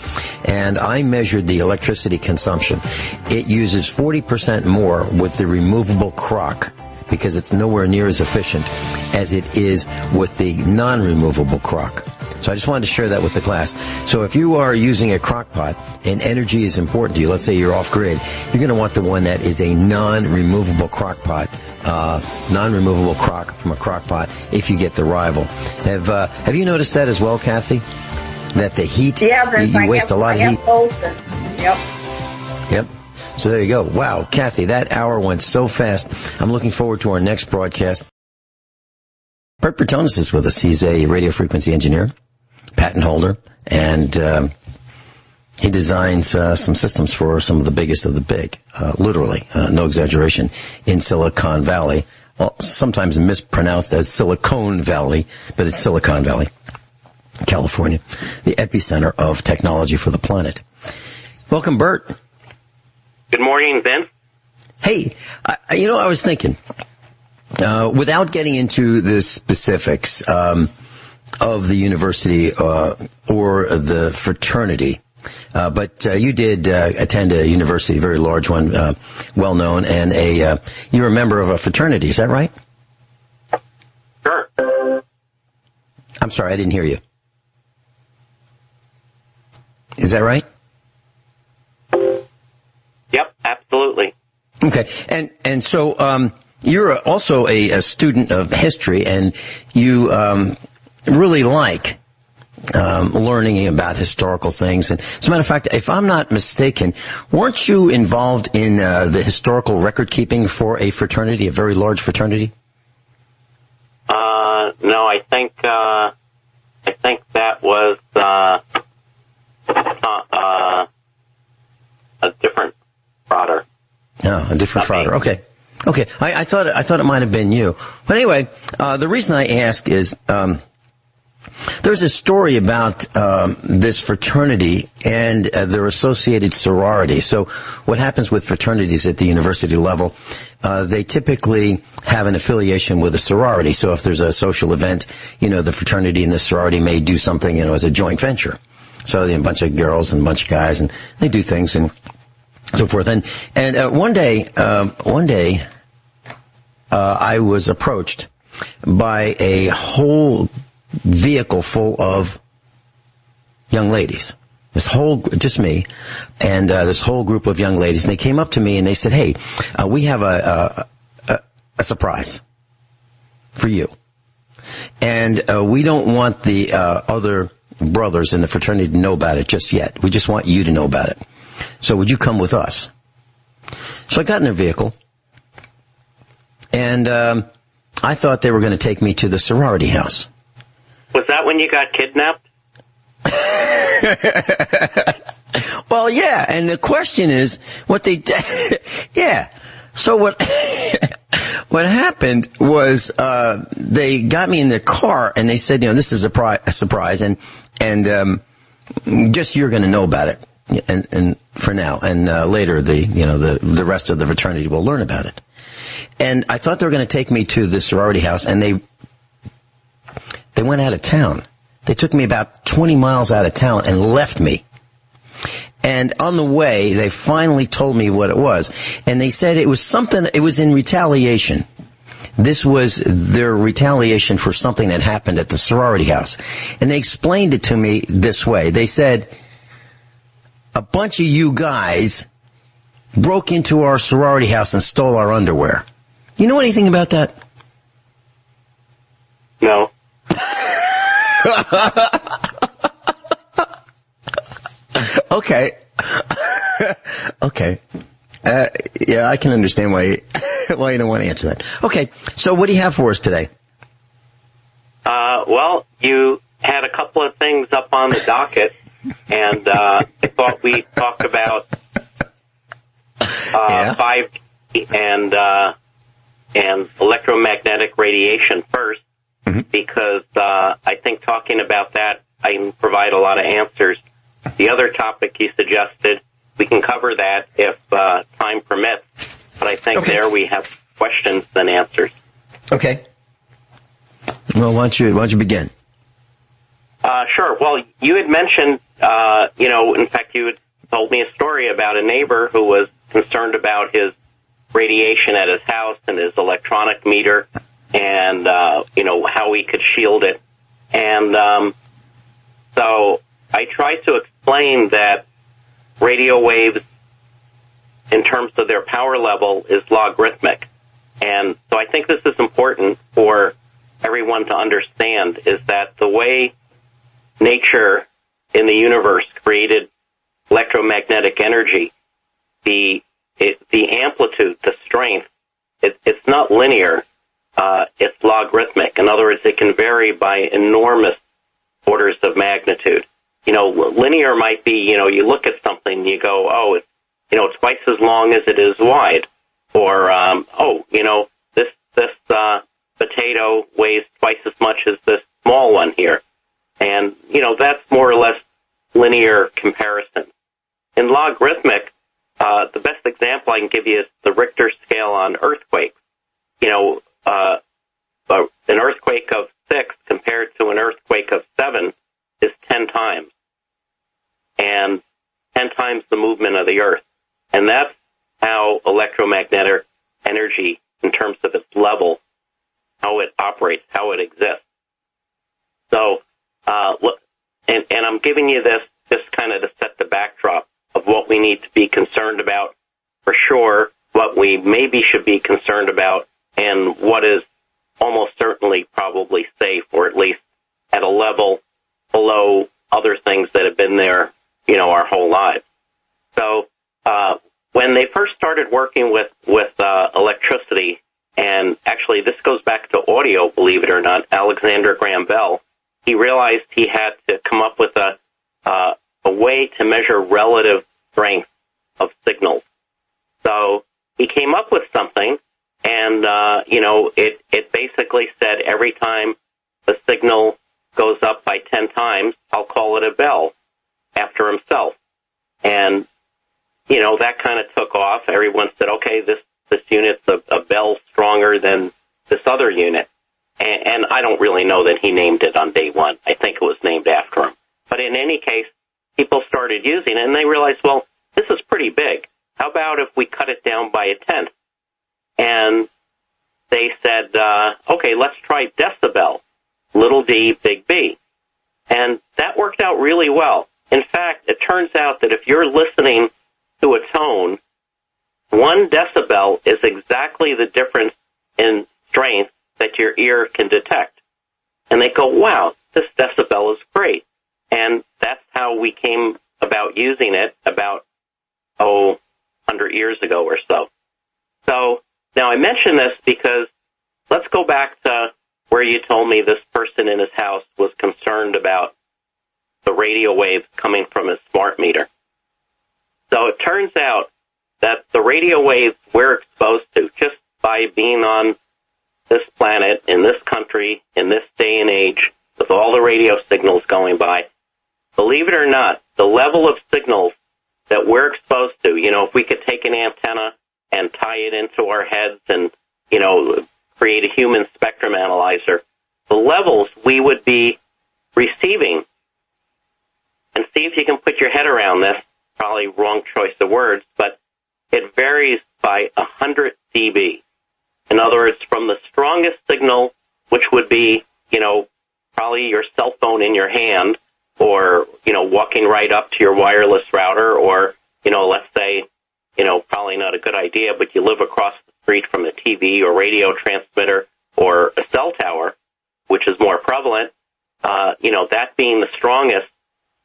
And I measured the electricity consumption. It uses 40% more with the removable crock, because it's nowhere near as efficient as it is with the non-removable crock. So I just wanted to share that with the class. So if you are using a crock pot and energy is important to you, let's say you're off grid, you're going to want the one that is a non-removable crock pot, non-removable crock from a crock pot if you get the Rival. Have you noticed that as well, Cathy? That the heat, you waste a lot of heat. Yep. So there you go. Wow, Cathy, that hour went so fast. I'm looking forward to our next broadcast. Bert Bertonis is with us. He's a radio frequency engineer, patent holder, and he designs some systems for some of the biggest of the big, literally, no exaggeration, in Silicon Valley. Well, sometimes mispronounced as Silicon Valley, but it's Silicon Valley, California, the epicenter of technology for the planet. Welcome, Bert. Good morning, Ben. Hey, I was thinking, without getting into the specifics of the university or the fraternity, But you did attend a university, a very large one, well-known, and you're a member of a fraternity. Is that right? Sure. I'm sorry, I didn't hear you. Is that right? Yep, absolutely. Okay. And so you're also a student of history, and you really like learning about historical things. And as a matter of fact, if I'm not mistaken, weren't you involved in the historical record keeping for a fraternity, a very large fraternity? No, I think that was a different frater. Oh, a different frater. Okay. I thought it might have been you. But anyway, the reason I ask is there's a story about this fraternity and their associated sorority. So what happens with fraternities at the university level, they typically have an affiliation with a sorority. So if there's a social event, the fraternity and the sorority may do something, as a joint venture. So a bunch of girls and a bunch of guys, and they do things and so forth. And one day, I was approached by a whole vehicle full of young ladies. Just me, and this whole group of young ladies. And they came up to me and they said, "Hey, we have a surprise for you, and we don't want the other brothers in the fraternity to know about it just yet. We just want you to know about it. So would you come with us?" So I got in their vehicle, and I thought they were going to take me to the sorority house. Was that when you got kidnapped? Well, yeah, and the question is what they did. Yeah. So what happened was they got me in the car and they said, this is a surprise, and just you're going to know about it, and for now, and later the rest of the fraternity will learn about it. And I thought they were going to take me to the sorority house, and they went out of town. They took me about 20 miles out of town and left me. And on the way, they finally told me what it was. And they said it was in retaliation. This was their retaliation for something that happened at the sorority house. And they explained it to me this way. They said, a bunch of you guys broke into our sorority house and stole our underwear. You know anything about that? No. Okay. Okay. Yeah, I can understand why you don't want to answer that. Okay, so what do you have for us today? Well, you had a couple of things up on the docket, and I thought we'd talk about 5G and electromagnetic radiation first, because I think talking about that, I can provide a lot of answers. The other topic you suggested, we can cover that if time permits, but I think there we have questions and answers. Okay. Well, why don't you begin? Sure. Well, you had mentioned, in fact, you had told me a story about a neighbor who was concerned about his radiation at his house and his electronic meter and, how he could shield it. And so I tried to explain that radio waves, in terms of their power level, is logarithmic. And so I think this is important for everyone to understand, is that the way nature in the universe created electromagnetic energy, the amplitude, the strength, it's not linear, it's logarithmic. In other words, it can vary by enormous orders of magnitude. Linear might be, you look at something and you go, oh, it's, twice as long as it is wide. Or, this potato weighs twice as much as this small one here. And, that's more or less linear comparison. In logarithmic, the best example I can give you is the Richter scale on earthquakes. An earthquake of 6 compared to an earthquake of 7 is 10 times. And times the movement of the Earth. And that's how electromagnetic energy, in terms of its level, how it operates, how it exists. So, and I'm giving you this just kind of to set the backdrop of what we need to be concerned about for sure, what we maybe should be concerned about, and what is almost certainly probably safe, or at least at a level below other things that have been there, our whole lives. So, when they first started working with electricity, and actually this goes back to audio, believe it or not, Alexander Graham Bell, he realized he had to come up with a way to measure relative strength of signals. So he came up with something, and it basically said every time the signal goes up by 10 times, I'll call it a bell after himself. And that kind of took off. Everyone said, okay, this unit's a bell stronger than this other unit. And I don't really know that he named it on day one. I think it was named after him. But in any case, people started using it, and they realized, well, this is pretty big. How about if we cut it down by a tenth? And they said, okay, let's try decibel, little d, big B. And that worked out really well. In fact, it turns out that if you're listening to a tone, 1 decibel is exactly the difference in strength that your ear can detect. And they go, wow, this decibel is great. And that's how we came about using it about, 100 years ago or so. So now I mention this because let's go back to where you told me this person in his house was concerned about the radio waves coming from his smart meter. So it turns out that the radio waves we're exposed to just by being on this planet, in this country, in this day and age, with all the radio signals going by, believe it or not, the level of signals that we're exposed to, if we could take an antenna and tie it into our heads and, create a human spectrum analyzer, the levels we would be receiving, and see if you can put your head around this, probably wrong choice of words, but it varies by 100 dB. In other words, from the strongest signal, which would be, probably your cell phone in your hand, or, walking right up to your wireless router, or, let's say, probably not a good idea, but you live across the street from a TV or radio transmitter or a cell tower, which is more prevalent, that being the strongest,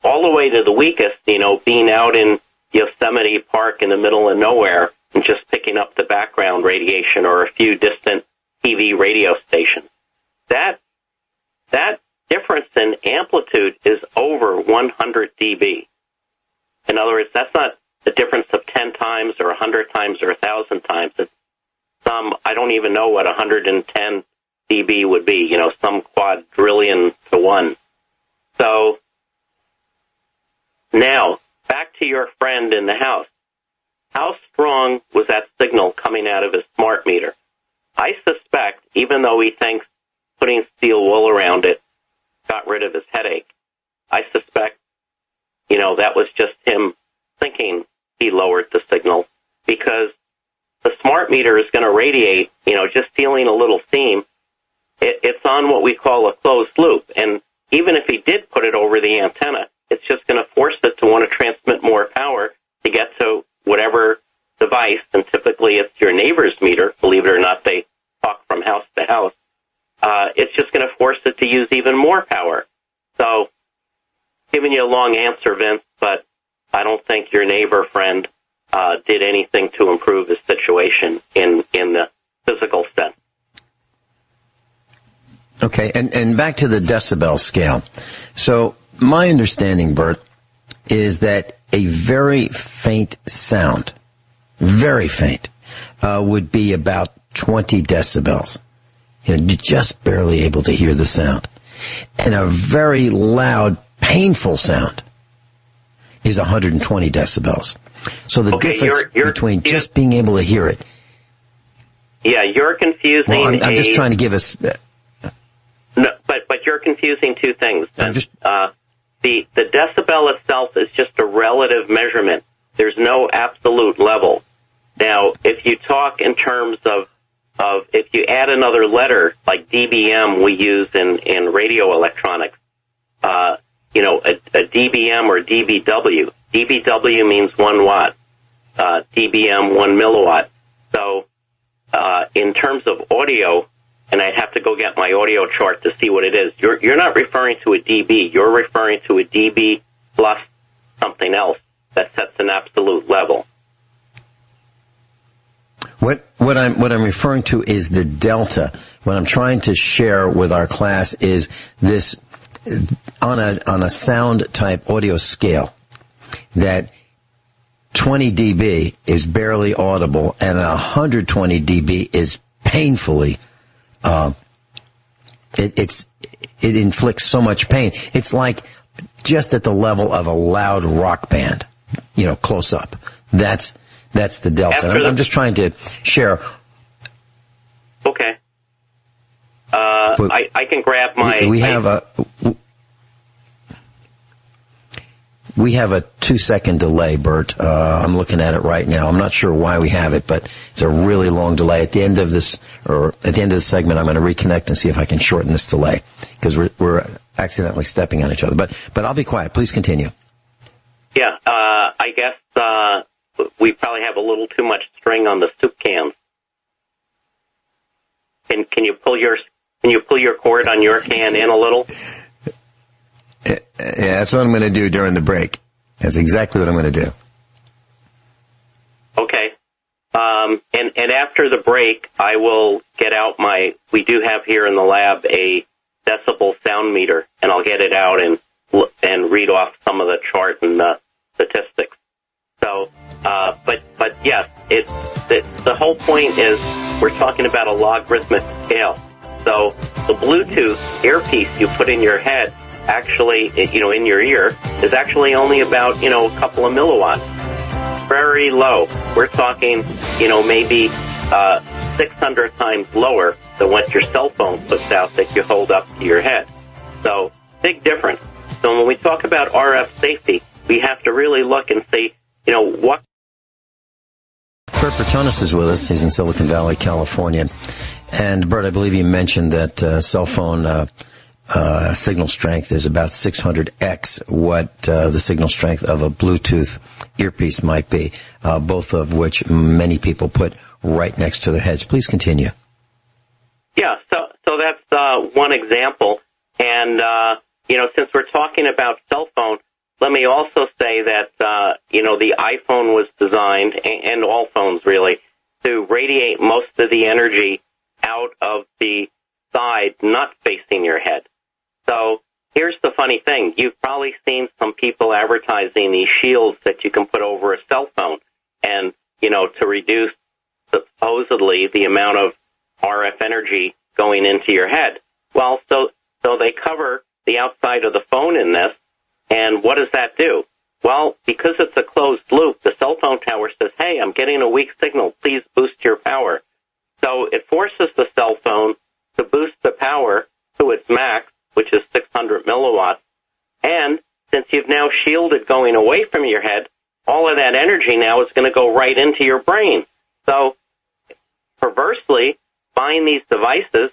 all the way to the weakest, being out in Yosemite Park in the middle of nowhere and just picking up the background radiation or a few distant TV radio stations. That difference in amplitude is over 100 dB. In other words, that's not the difference of 10 times or 100 times or 1,000 times. It's I don't even know what 110 dB would be, some quadrillion to one. So now, back to your friend in the house. How strong was that signal coming out of his smart meter? I suspect, even though he thinks putting steel wool around it got rid of his headache, I suspect, that was just him thinking he lowered the signal, because the smart meter is going to radiate, just feeling a little theme. It's on what we call a closed loop, and even if he did put it over the antenna, it's just going to force it to want to transmit more power to get to whatever device, and typically it's your neighbor's meter. Believe it or not, they talk from house to house. It's just going to force it to use even more power. So, giving you a long answer, Vince, but I don't think your neighbor friend did anything to improve his situation in the physical sense. Okay, and back to the decibel scale. So my understanding, Bert, is that a very faint sound, very faint, would be about 20 decibels. You're just barely able to hear the sound. And a very loud, painful sound is 120 decibels. So the difference between just being able to hear it. Yeah, you're confusing. Well, I'm just trying to give us. No, but you're confusing two things. The decibel itself is just a relative measurement. There's no absolute level. Now, if you talk in terms of if you add another letter, like dBm we use in radio electronics, a dBm or dBW. dBW means 1 watt, dBm 1 milliwatt. So in terms of audio, and I'd have to go get my audio chart to see what it is, you're not referring to a dB. You're referring to a dB plus something else that sets an absolute level. What I'm referring to is the delta. What I'm trying to share with our class is this on a sound type audio scale, that 20 dB is barely audible and 120 dB is painfully it inflicts so much pain. It's like just at the level of a loud rock band, close up. That's the delta. I'm just trying to share. Okay. I can grab my... We have a 2-second delay, Bert. I'm looking at it right now. I'm not sure why we have it, but it's a really long delay. At the end of this, or at the end of the segment, I'm going to reconnect and see if I can shorten this delay, because we're accidentally stepping on each other. But I'll be quiet. Please continue. Yeah, I guess we probably have a little too much string on the soup cans. Can you pull your cord on your can in a little? Yeah, that's what I'm going to do during the break. That's exactly what I'm going to do. Okay. And after the break, I will get out we do have here in the lab a decibel sound meter, and I'll get it out and read off some of the chart and the statistics. So, but yes, the whole point is we're talking about a logarithmic scale. So the Bluetooth earpiece you put in your head, actually, in your ear, is actually only about, a couple of milliwatts. Very low. We're talking, maybe 600 times lower than what your cell phone puts out that you hold up to your head. So, big difference. So when we talk about RF safety, we have to really look and see, what... Bert Bertonis is with us. He's in Silicon Valley, California. And, Bert, I believe you mentioned that cell phone signal strength is about 600x what the signal strength of a Bluetooth earpiece might be, both of which many people put right next to their heads. Please continue. Yeah, so that's one example. And, since we're talking about cell phone, let me also say that, the iPhone was designed, and all phones really, to radiate most of the energy out of the side, not facing your head. So here's the funny thing. You've probably seen some people advertising these shields that you can put over a cell phone and, to reduce supposedly the amount of RF energy going into your head. Well, so they cover the outside of the phone in this, and what does that do? Well, because it's a closed loop, the cell phone tower says, hey, I'm getting a weak signal. Please boost your power. So it forces the cell phone to boost the power to its max, which is 600 milliwatts. And since you've now shielded going away from your head, all of that energy now is going to go right into your brain. So perversely, buying these devices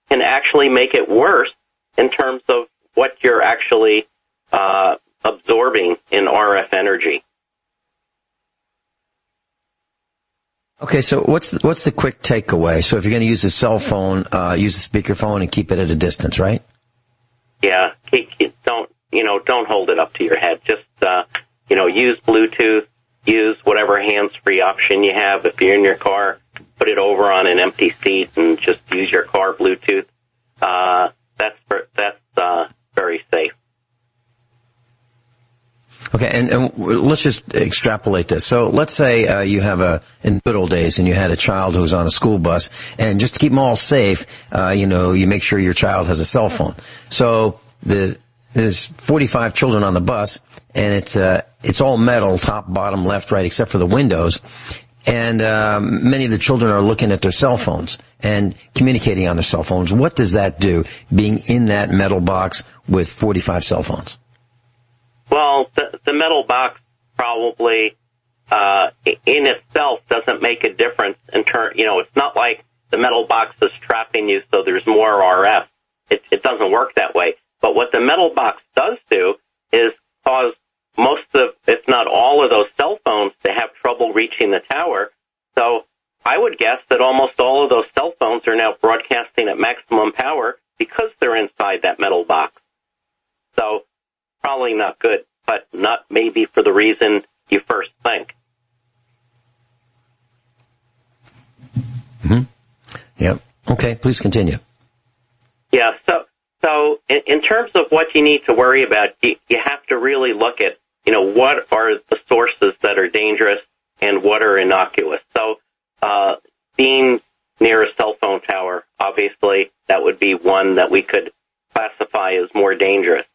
can actually make it worse in terms of what you're actually absorbing in RF energy. Okay, so what's the quick takeaway? So if you're going to use a cell phone, use a speakerphone and keep it at a distance, right? Yeah, don't hold it up to your head. Just use Bluetooth, use whatever hands-free option you have. If you're in your car, put it over on an empty seat and just use your car Bluetooth. That's very safe. Okay, and let's just extrapolate this. So let's say you have in good old days, and you had a child who was on a school bus, and just to keep them all safe, you make sure your child has a cell phone. So there's 45 children on the bus, and it's all metal, top, bottom, left, right, except for the windows. And many of the children are looking at their cell phones and communicating on their cell phones. What does that do, being in that metal box with 45 cell phones? Well, the metal box probably in itself doesn't make a difference in turn. It's not like the metal box is trapping you, so there's more RF. It doesn't work that way. But what the metal box does do is cause most of, if not all of those cell phones to have trouble reaching the tower. So I would guess that almost all of those cell phones are now broadcasting at maximum power because they're inside that metal box. So probably not good, but not maybe for the reason you first think. Mm-hmm. Yep. Okay, please continue. Yeah, so in terms of what you need to worry about, you have to really look at, what are the sources that are dangerous and what are innocuous. So being near a cell phone tower, obviously, that would be one that we could classify as more dangerous.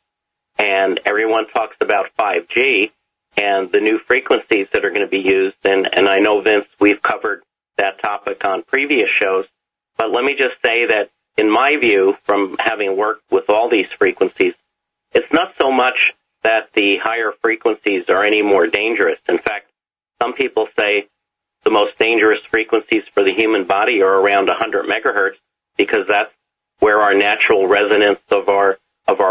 And everyone talks about 5G and the new frequencies that are going to be used. And I know, Vince, we've covered that topic on previous shows. But let me just say that, in my view, from having worked with all these frequencies, it's not so much that the higher frequencies are any more dangerous. In fact, some people say the most dangerous frequencies for the human body are around 100 megahertz because that's where our natural resonance of our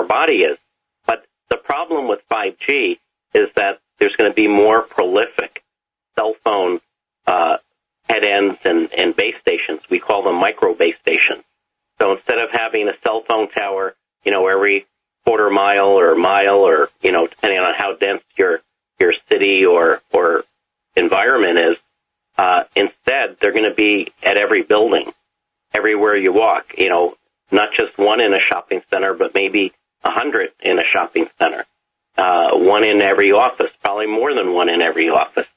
body is. But the problem with 5G is that there's going to be more prolific cell phone head ends and base stations. We call them micro base stations. So instead of having a cell phone tower, every quarter mile or, depending on how dense your city or environment is, instead they're going to be at every building, everywhere you walk, not just one in a shopping center, but maybe 100 in a shopping center, one in every office, probably more than one in every office.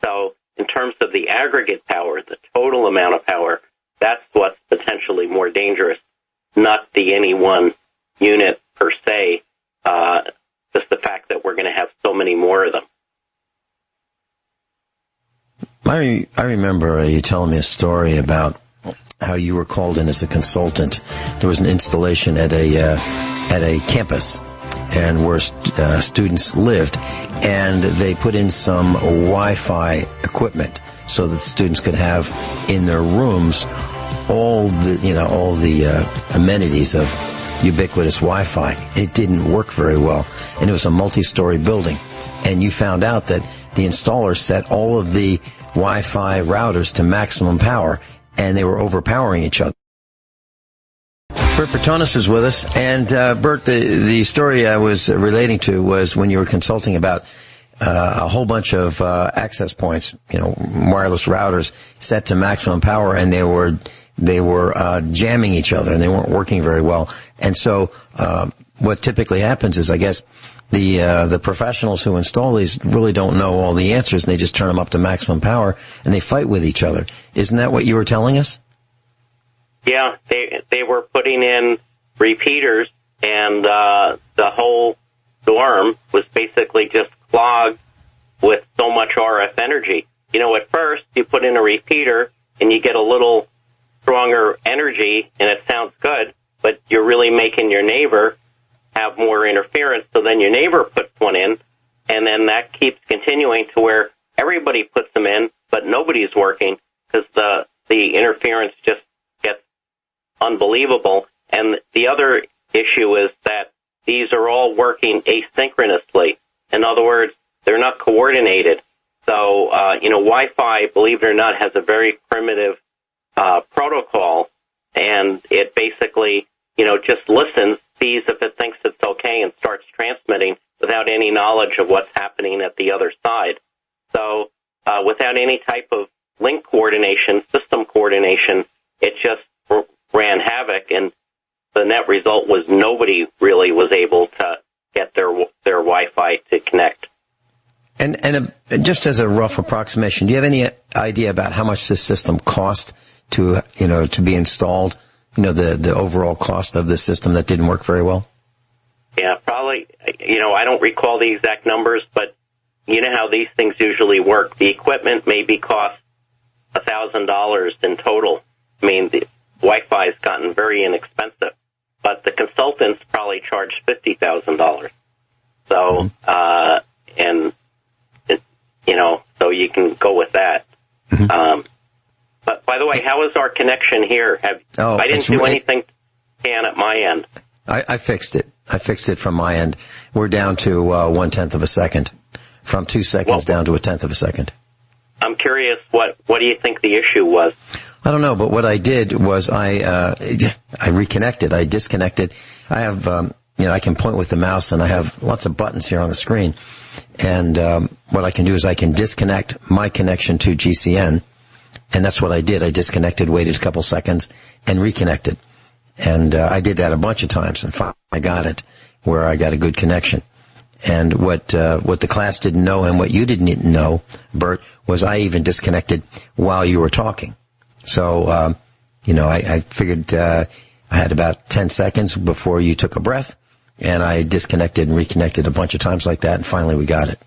So in terms of the aggregate power, the total amount of power, that's what's potentially more dangerous, not the any one unit per se, just the fact that we're going to have so many more of them. I remember you telling me a story about how you were called in as a consultant. There was an installation at a campus, and where students lived, and they put in some Wi-Fi equipment so that students could have in their rooms all the amenities of ubiquitous Wi-Fi. It didn't work very well, and it was a multi-story building. And you found out that the installer set all of the Wi-Fi routers to maximum power, and they were overpowering each other. Bert Bertonis is with us, and Bert, the story I was relating to was when you were consulting about a whole bunch of access points, wireless routers set to maximum power, and they were jamming each other, and they weren't working very well. And so what typically happens is, I guess, the professionals who install these really don't know all the answers, and they just turn them up to maximum power, and they fight with each other. Isn't that what you were telling us? Yeah, they were putting in repeaters, and the whole dorm was basically just clogged with so much RF energy. At first, you put in a repeater, and you get a little stronger energy, and it sounds good, but you're really making your neighbor have more interference, so then your neighbor puts one in, and then that keeps continuing to where everybody puts them in, but nobody's working because the interference just gets unbelievable. And the other issue is that these are all working asynchronously. In other words, they're not coordinated. So, Wi-Fi, believe it or not, has a very primitive protocol, and it basically, just listens, sees if it thinks it's okay, and starts transmitting without any knowledge of what's happening at the other side. So, without any type of link coordination, system coordination, it just ran havoc, and the net result was nobody really was able to get their Wi-Fi to connect. And just as a rough approximation, do you have any idea about how much this system cost to be installed? The overall cost of the system that didn't work very well? Yeah, probably. I don't recall the exact numbers, but you know how these things usually work. The equipment maybe cost $1,000 in total. I mean, the Wi-Fi has gotten very inexpensive, but the consultants probably charged $50,000. So, and so you can go with that. Mm-hmm. But by the way, how is our connection here? I didn't do anything at my end. I fixed it. I fixed it from my end. We're down to 1/10 of a second, from 2 seconds down to 1/10 of a second. I'm curious, what do you think the issue was? I don't know, but what I did was I reconnected. I disconnected. I have, I can point with the mouse, and I have lots of buttons here on the screen. And what I can do is I can disconnect my connection to GCN, and that's what I did. I disconnected, waited a couple seconds, and reconnected. And I did that a bunch of times, and finally I got it where I got a good connection. And what the class didn't know, and what you didn't know, Bert, was I even disconnected while you were talking. So, I figured I had about 10 seconds before you took a breath, and I disconnected and reconnected a bunch of times like that, and finally we got it.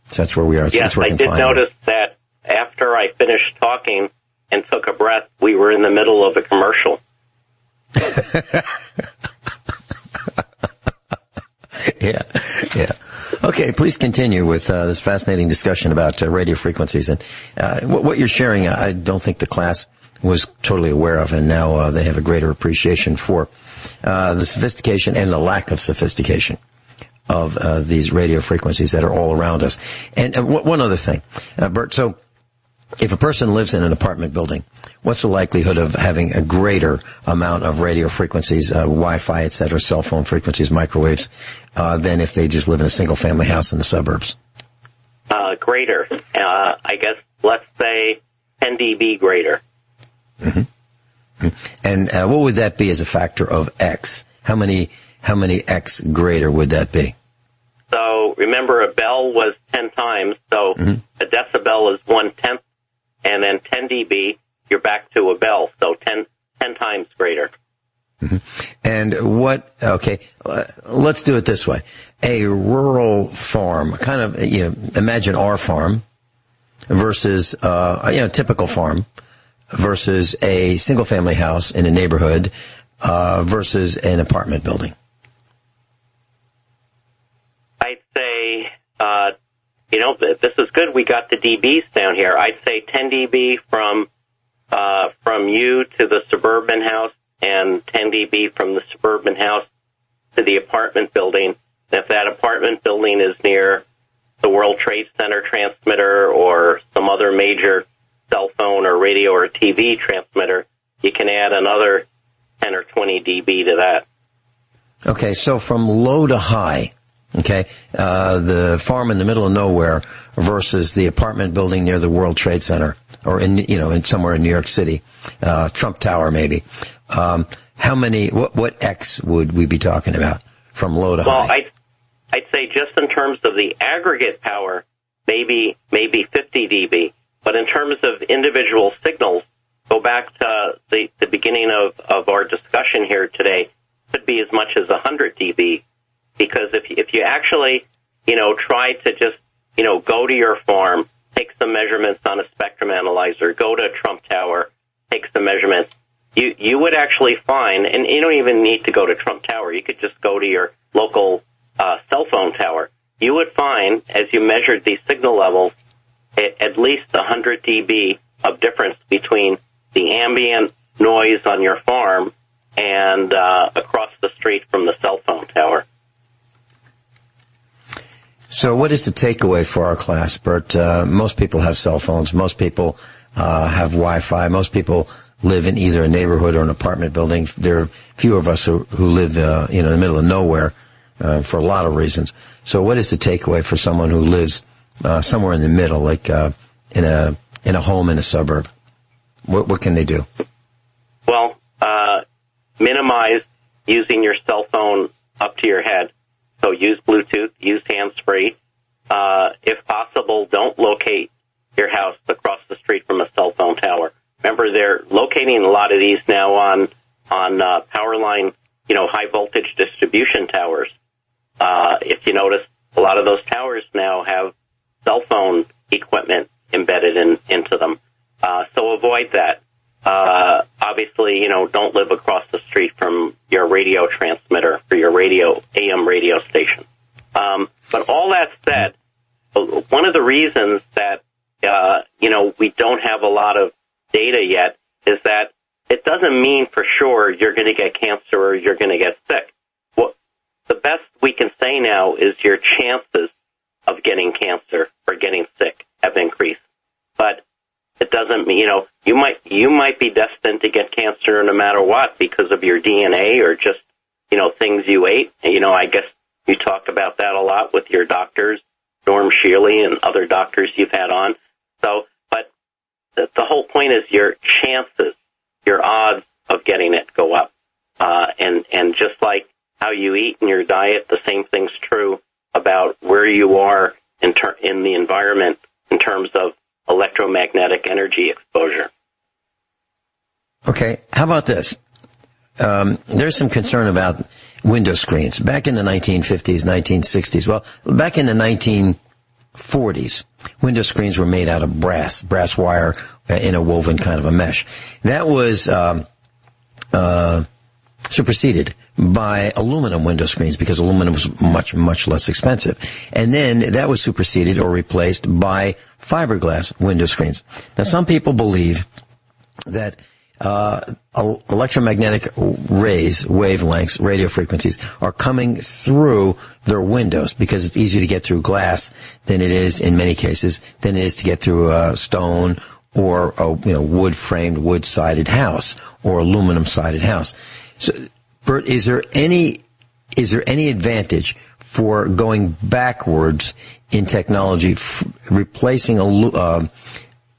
So that's where we are. Yes, I did notice that after I finished talking and took a breath, we were in the middle of a commercial. Yeah. Okay, please continue with this fascinating discussion about radio frequencies. And what you're sharing, I don't think the class was totally aware of, and now they have a greater appreciation for the sophistication and the lack of sophistication of these radio frequencies that are all around us. And one other thing, Bert, so if a person lives in an apartment building, what's the likelihood of having a greater amount of radio frequencies, Wi-Fi, et cetera, cell phone frequencies, microwaves, than if they just live in a single-family house in the suburbs? Greater. I guess, let's say 10 dB greater. Mm-hmm. And what would that be as a factor of X? How many X greater would that be? So remember, a bell was 10 times, so a decibel is 1/10. And then 10 dB, you're back to a bell, so 10 times greater. Mm-hmm. And let's do it this way. A rural farm, kind of, imagine our farm versus, typical farm versus a single family house in a neighborhood, versus an apartment building. I'd say, this is good. We got the dBs down here. I'd say 10 dB from you to the suburban house, and 10 dB from the suburban house to the apartment building. And if that apartment building is near the World Trade Center transmitter or some other major cell phone or radio or TV transmitter, you can add another 10 or 20 dB to that. Okay, so from low to high. Okay, the farm in the middle of nowhere versus the apartment building near the World Trade Center, or in somewhere in New York City, Trump Tower maybe. What X would we be talking about from low to high? Well, I'd say just in terms of the aggregate power, maybe 50 dB. But in terms of individual signals, go back to the beginning of our discussion here today, could be as much as 100 dB. Because if you actually, try to just, go to your farm, take some measurements on a spectrum analyzer, go to Trump Tower, take some measurements, you would actually find, and you don't even need to go to Trump Tower, you could just go to your local cell phone tower. You would find, as you measured these signal levels, at least 100 dB of difference between the ambient noise on your farm and across the street from the cell phone tower. So what is the takeaway for our class, Bert? Most people have cell phones. Most people have Wi-Fi. Most people live in either a neighborhood or an apartment building. There are few of us who live in the middle of nowhere for a lot of reasons. So what is the takeaway for someone who lives somewhere in the middle, like in a home in a suburb? What can they do? Well, minimize using your cell phone up to your head. So use Bluetooth, use hands-free. If possible, don't locate your house across the street from a cell phone tower. Remember, they're locating a lot of these now on power line, high voltage distribution towers. If you notice, a lot of those towers now have cell phone equipment embedded into them. So avoid that. Obviously, don't live across the street from your radio transmitter for your AM radio station. But all that said, one of the reasons reasons that, we don't have a lot of data yet is that it doesn't mean for sure you're going to get cancer or you're going to get sick. Well, the best we can say now is your chances of getting cancer or getting sick have increased. But it doesn't mean, you might be destined to get cancer no matter what because of your DNA or just, things you ate. I guess you talk about that a lot with your doctors, Norm Shealy and other doctors you've had on. So, but the whole point is your chances, your odds of getting it go up. And just like how you eat in your diet, the same thing's true about where you are in the environment in terms of electromagnetic energy exposure. Okay, how about this? There's some concern about window screens. Back in the 1950s, 1960s, well, back in the 1940s, window screens were made out of brass wire in a woven kind of a mesh. That was superseded by aluminum window screens because aluminum was much, much less expensive. And then that was superseded or replaced by fiberglass window screens. Now, some people believe that electromagnetic rays, wavelengths, radio frequencies are coming through their windows because it's easier to get through glass than it is, in many cases, than it is to get through a stone or a wood-framed, wood-sided house or aluminum-sided house. So, Bert, is there any advantage for going backwards in technology, replacing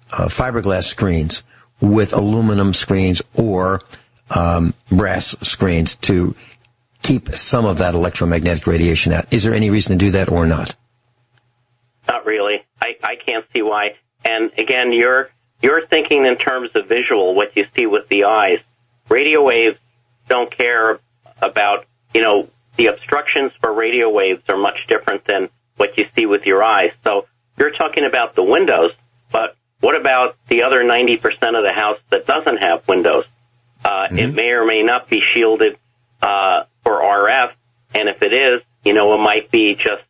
fiberglass screens with aluminum screens or brass screens to keep some of that electromagnetic radiation out? Is there any reason to do that or not? Not really. I can't see why. And again, you're thinking in terms of visual, what you see with the eyes. Radio waves don't care about, the obstructions for radio waves are much different than what you see with your eyes. So you're talking about the windows, but what about the other 90% of the house that doesn't have windows? It may or may not be shielded for RF, and if it is, it might be just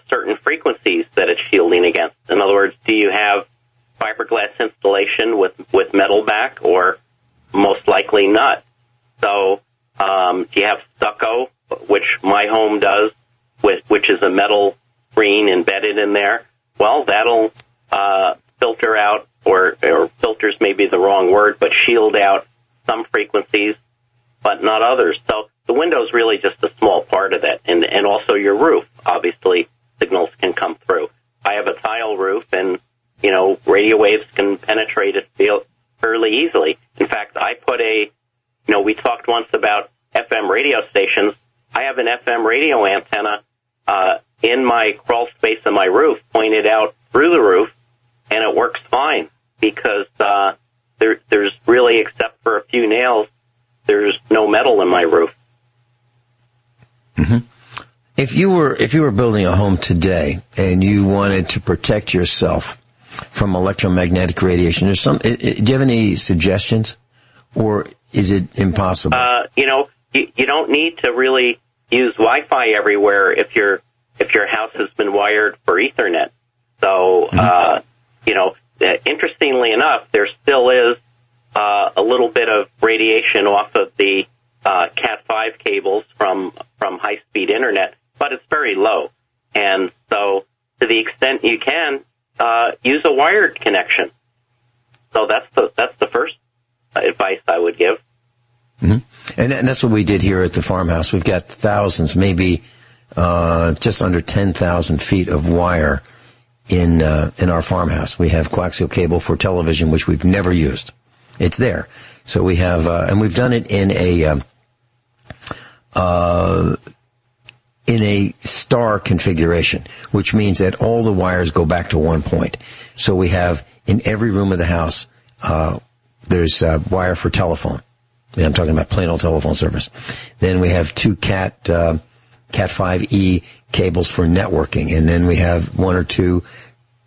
certain frequencies that it's shielding against. In other words, do you have fiberglass installation with metal back, or most likely not? So do you have stucco, which my home does, which is a metal screen embedded in there? Well, that'll filter out, or filters may be the wrong word, but shield out some frequencies, but not others. So the window's really just a small part of that. And also your roof, obviously, signals can come through. I have a tile roof, and, radio waves can penetrate it fairly easily. In fact, I put we talked once about FM radio stations. I have an FM radio antenna in my crawl space of my roof, pointed out through the roof, and it works fine because there's really, except for a few nails, there's no metal in my roof. Mm-hmm. If you were building a home today and you wanted to protect yourself from electromagnetic radiation, do you have any suggestions, or is it impossible? You don't need to really use Wi-Fi everywhere if your house has been wired for Ethernet. So, interestingly enough, there still is a little bit of radiation off of the Cat5 cables from high-speed internet, but it's very low. And so, to the extent you can, use a wired connection. So that's the first advice I would give. Mm-hmm. And that's what we did here at the farmhouse. We've got thousands, maybe just under 10,000 feet of wire in our farmhouse. We have coaxial cable for television, which we've never used. It's there. So we have, and we've done it in a star configuration, which means that all the wires go back to one point. So we have in every room of the house, there's wire for telephone. I'm talking about plain old telephone service. Then we have two Cat5e cables for networking, and then we have one or two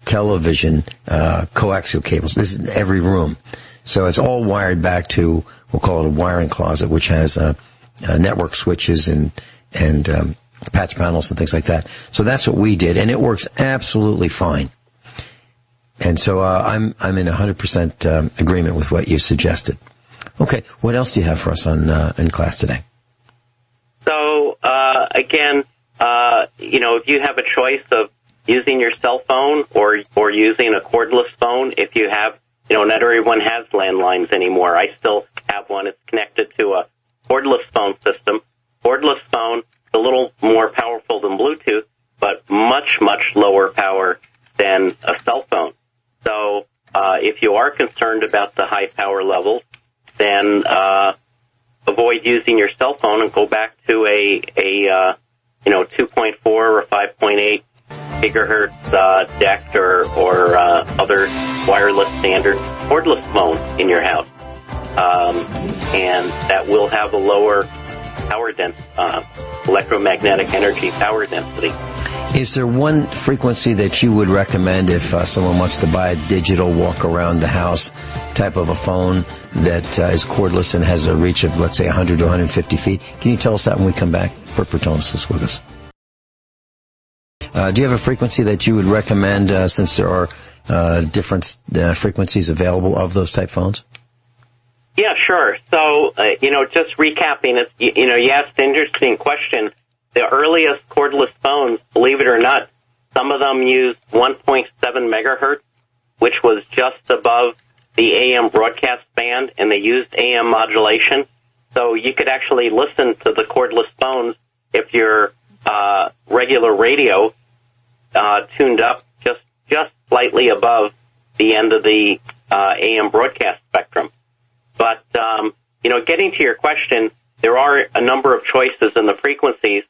television coaxial cables. This is in every room. So it's all wired back to, we'll call it a wiring closet, which has network switches and patch panels and things like that. So that's what we did, and it works absolutely fine. And so I'm in 100% agreement with what you suggested. Okay, what else do you have for us on in class today? So again, if you have a choice of using your cell phone or using a cordless phone, if you have, not everyone has landlines anymore. I still have one. It's connected to a cordless phone system. Cordless phone is a little more powerful than Bluetooth, but much, much lower power than a cell phone. So if you are concerned about the high power levels, then avoid using your cell phone and go back to a 2.4 or 5.8 gigahertz DECT or other wireless standard cordless phone in your house, and that will have a lower power electromagnetic energy power density. Is there one frequency that you would recommend if someone wants to buy a digital walk around the house type of a phone that is cordless and has a reach of, let's say, 100 to 150 feet? Can you tell us that when we come back? Bert Bertonis is with us. Do you have a frequency that you would recommend since there are different frequencies available of those type phones? Yeah, sure. So, just recapping, you asked an interesting question. The earliest cordless phones, believe it or not, some of them used 1.7 megahertz, which was just above the AM broadcast band, and they used AM modulation. So you could actually listen to the cordless phones if your regular radio tuned up just slightly above the end of the AM broadcast spectrum. But, getting to your question, there are a number of choices in the frequencies,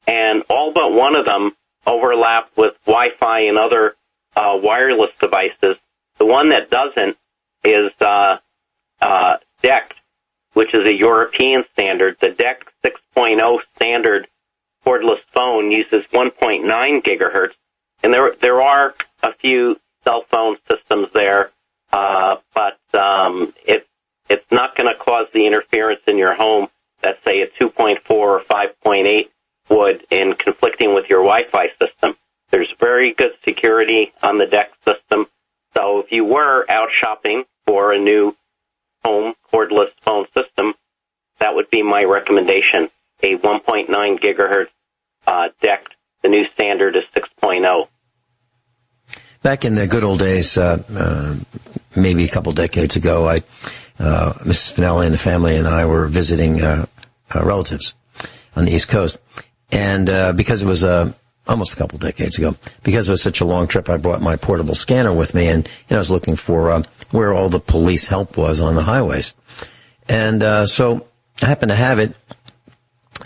and all but one of them overlap with Wi-Fi and other wireless devices. The one that doesn't is DECT, which is a European standard. The DECT 6.0 standard cordless phone uses 1.9 gigahertz, and there are a few cell phone systems there, but it's not going to cause the interference in your home that, say, a 2.4 or 5.8 would in conflicting with your Wi-Fi system. There's very good security on the DECT system, so if you were out shopping for a new home cordless phone system, that would be my recommendation, a 1.9 gigahertz DECT. The new standard is 6.0. Back in the good old days, maybe a couple decades ago, Mrs. Finelli and the family and I were visiting relatives on the East Coast. And because it was almost a couple decades ago, because it was such a long trip, I brought my portable scanner with me, and I was looking for where all the police help was on the highways. And so I happened to have it,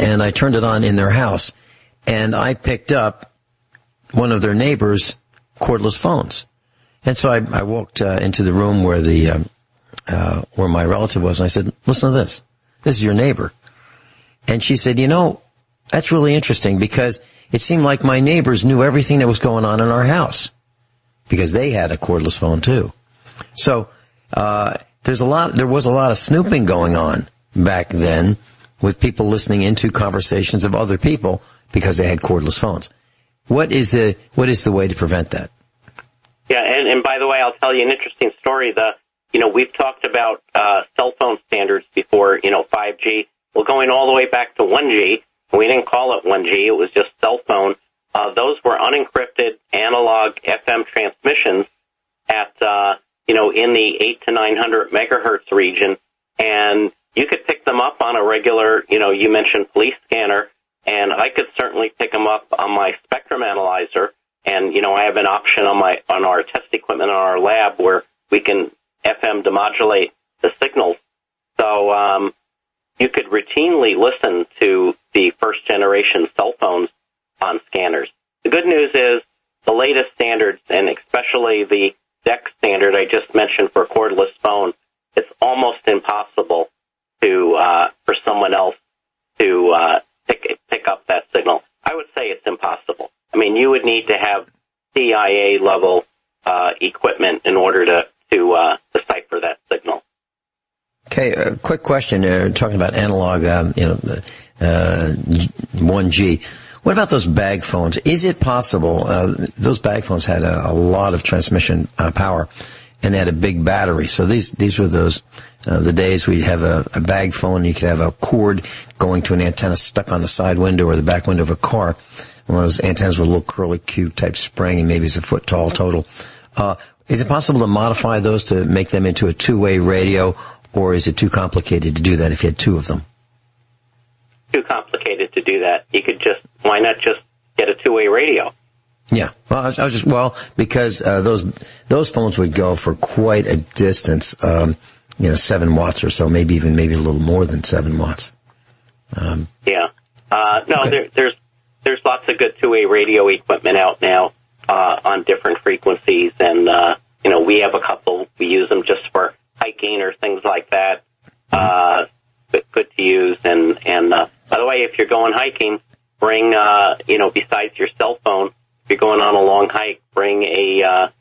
and I turned it on in their house, and I picked up one of their neighbors' cordless phones. And so I walked into the room where where my relative was, and I said, "Listen to this. This is your neighbor." And she said, "That's really interesting, because it seemed like my neighbors knew everything that was going on in our house, because they had a cordless phone too." So there was a lot of snooping going on back then with people listening into conversations of other people because they had cordless phones. What is the way to prevent that? Yeah, and by the way, I'll tell you an interesting story. We've talked about cell phone standards before, 5G. Well, going all the way back to 1G, we didn't call it 1G, it was just cell phone. Those were unencrypted analog FM transmissions at, in the 8 to 900 megahertz region, and you could pick them up on a regular, you mentioned police scanner, and I could certainly pick them up on my spectrum analyzer, and, I have an option on our test equipment in our lab where we can FM demodulate the signals. So, you could routinely listen to the first generation cell phones on scanners. The good news is the latest standards, and especially the DECT standard I just mentioned for cordless phone, it's almost impossible for someone else to pick up that signal. I would say it's impossible. I mean, you would need to have CIA level equipment in order to decipher that signal. Okay, a quick question. Talking about analog, 1G. What about those bag phones? Is it possible, those bag phones had a lot of transmission power, and they had a big battery. So these were those, the days where you'd have a bag phone, you could have a cord going to an antenna stuck on the side window or the back window of a car. One of those antennas with a little curly Q type spring, and maybe it's a foot tall total. Is it possible to modify those to make them into a two-way radio, or is it too complicated to do that if you had two of them? Too complicated to do that. You could why not just get a two-way radio? Yeah. Well, I was just, because those phones would go for quite a distance, 7 watts or so, maybe a little more than 7 watts. Yeah. No, okay. There's lots of good two-way radio equipment out now, on different frequencies, and, we have a couple. We use them just for hiking or things like that. Good to use. And by the way, if you're going hiking, bring, besides your cell phone, if you're going on a long hike, bring a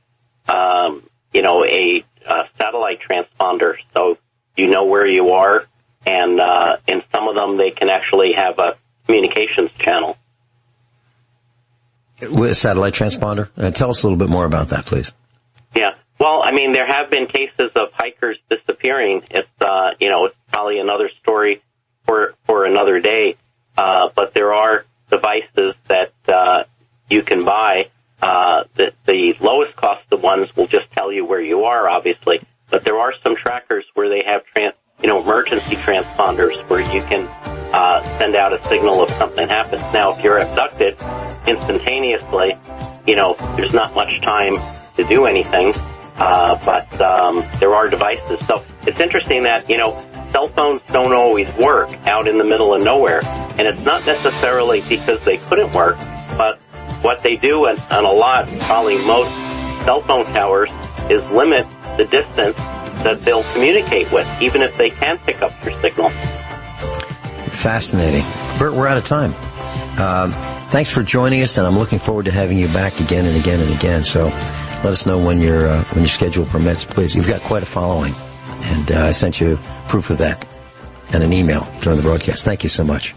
satellite transponder so you know where you are. And in some of them, they can actually have a communications channel. With a satellite transponder? Tell us a little bit more about that, please. Yeah. Well, there have been cases of hikers disappearing. It's probably another story for another day. But there are devices that you can buy. The lowest cost of ones will just tell you where you are, obviously. But there are some trackers where they have emergency transponders where you can send out a signal if something happens. Now, if you're abducted instantaneously, there's not much time to do anything. But there are devices. So it's interesting that, cell phones don't always work out in the middle of nowhere. And it's not necessarily because they couldn't work, but what they do on a lot, probably most cell phone towers, is limit the distance that they'll communicate with, even if they can pick up your signal. Fascinating. Bert, we're out of time. Thanks for joining us, and I'm looking forward to having you back again and again and again. So let us know when your schedule permits, please. You've got quite a following, and I sent you proof of that and an email during the broadcast. Thank you so much.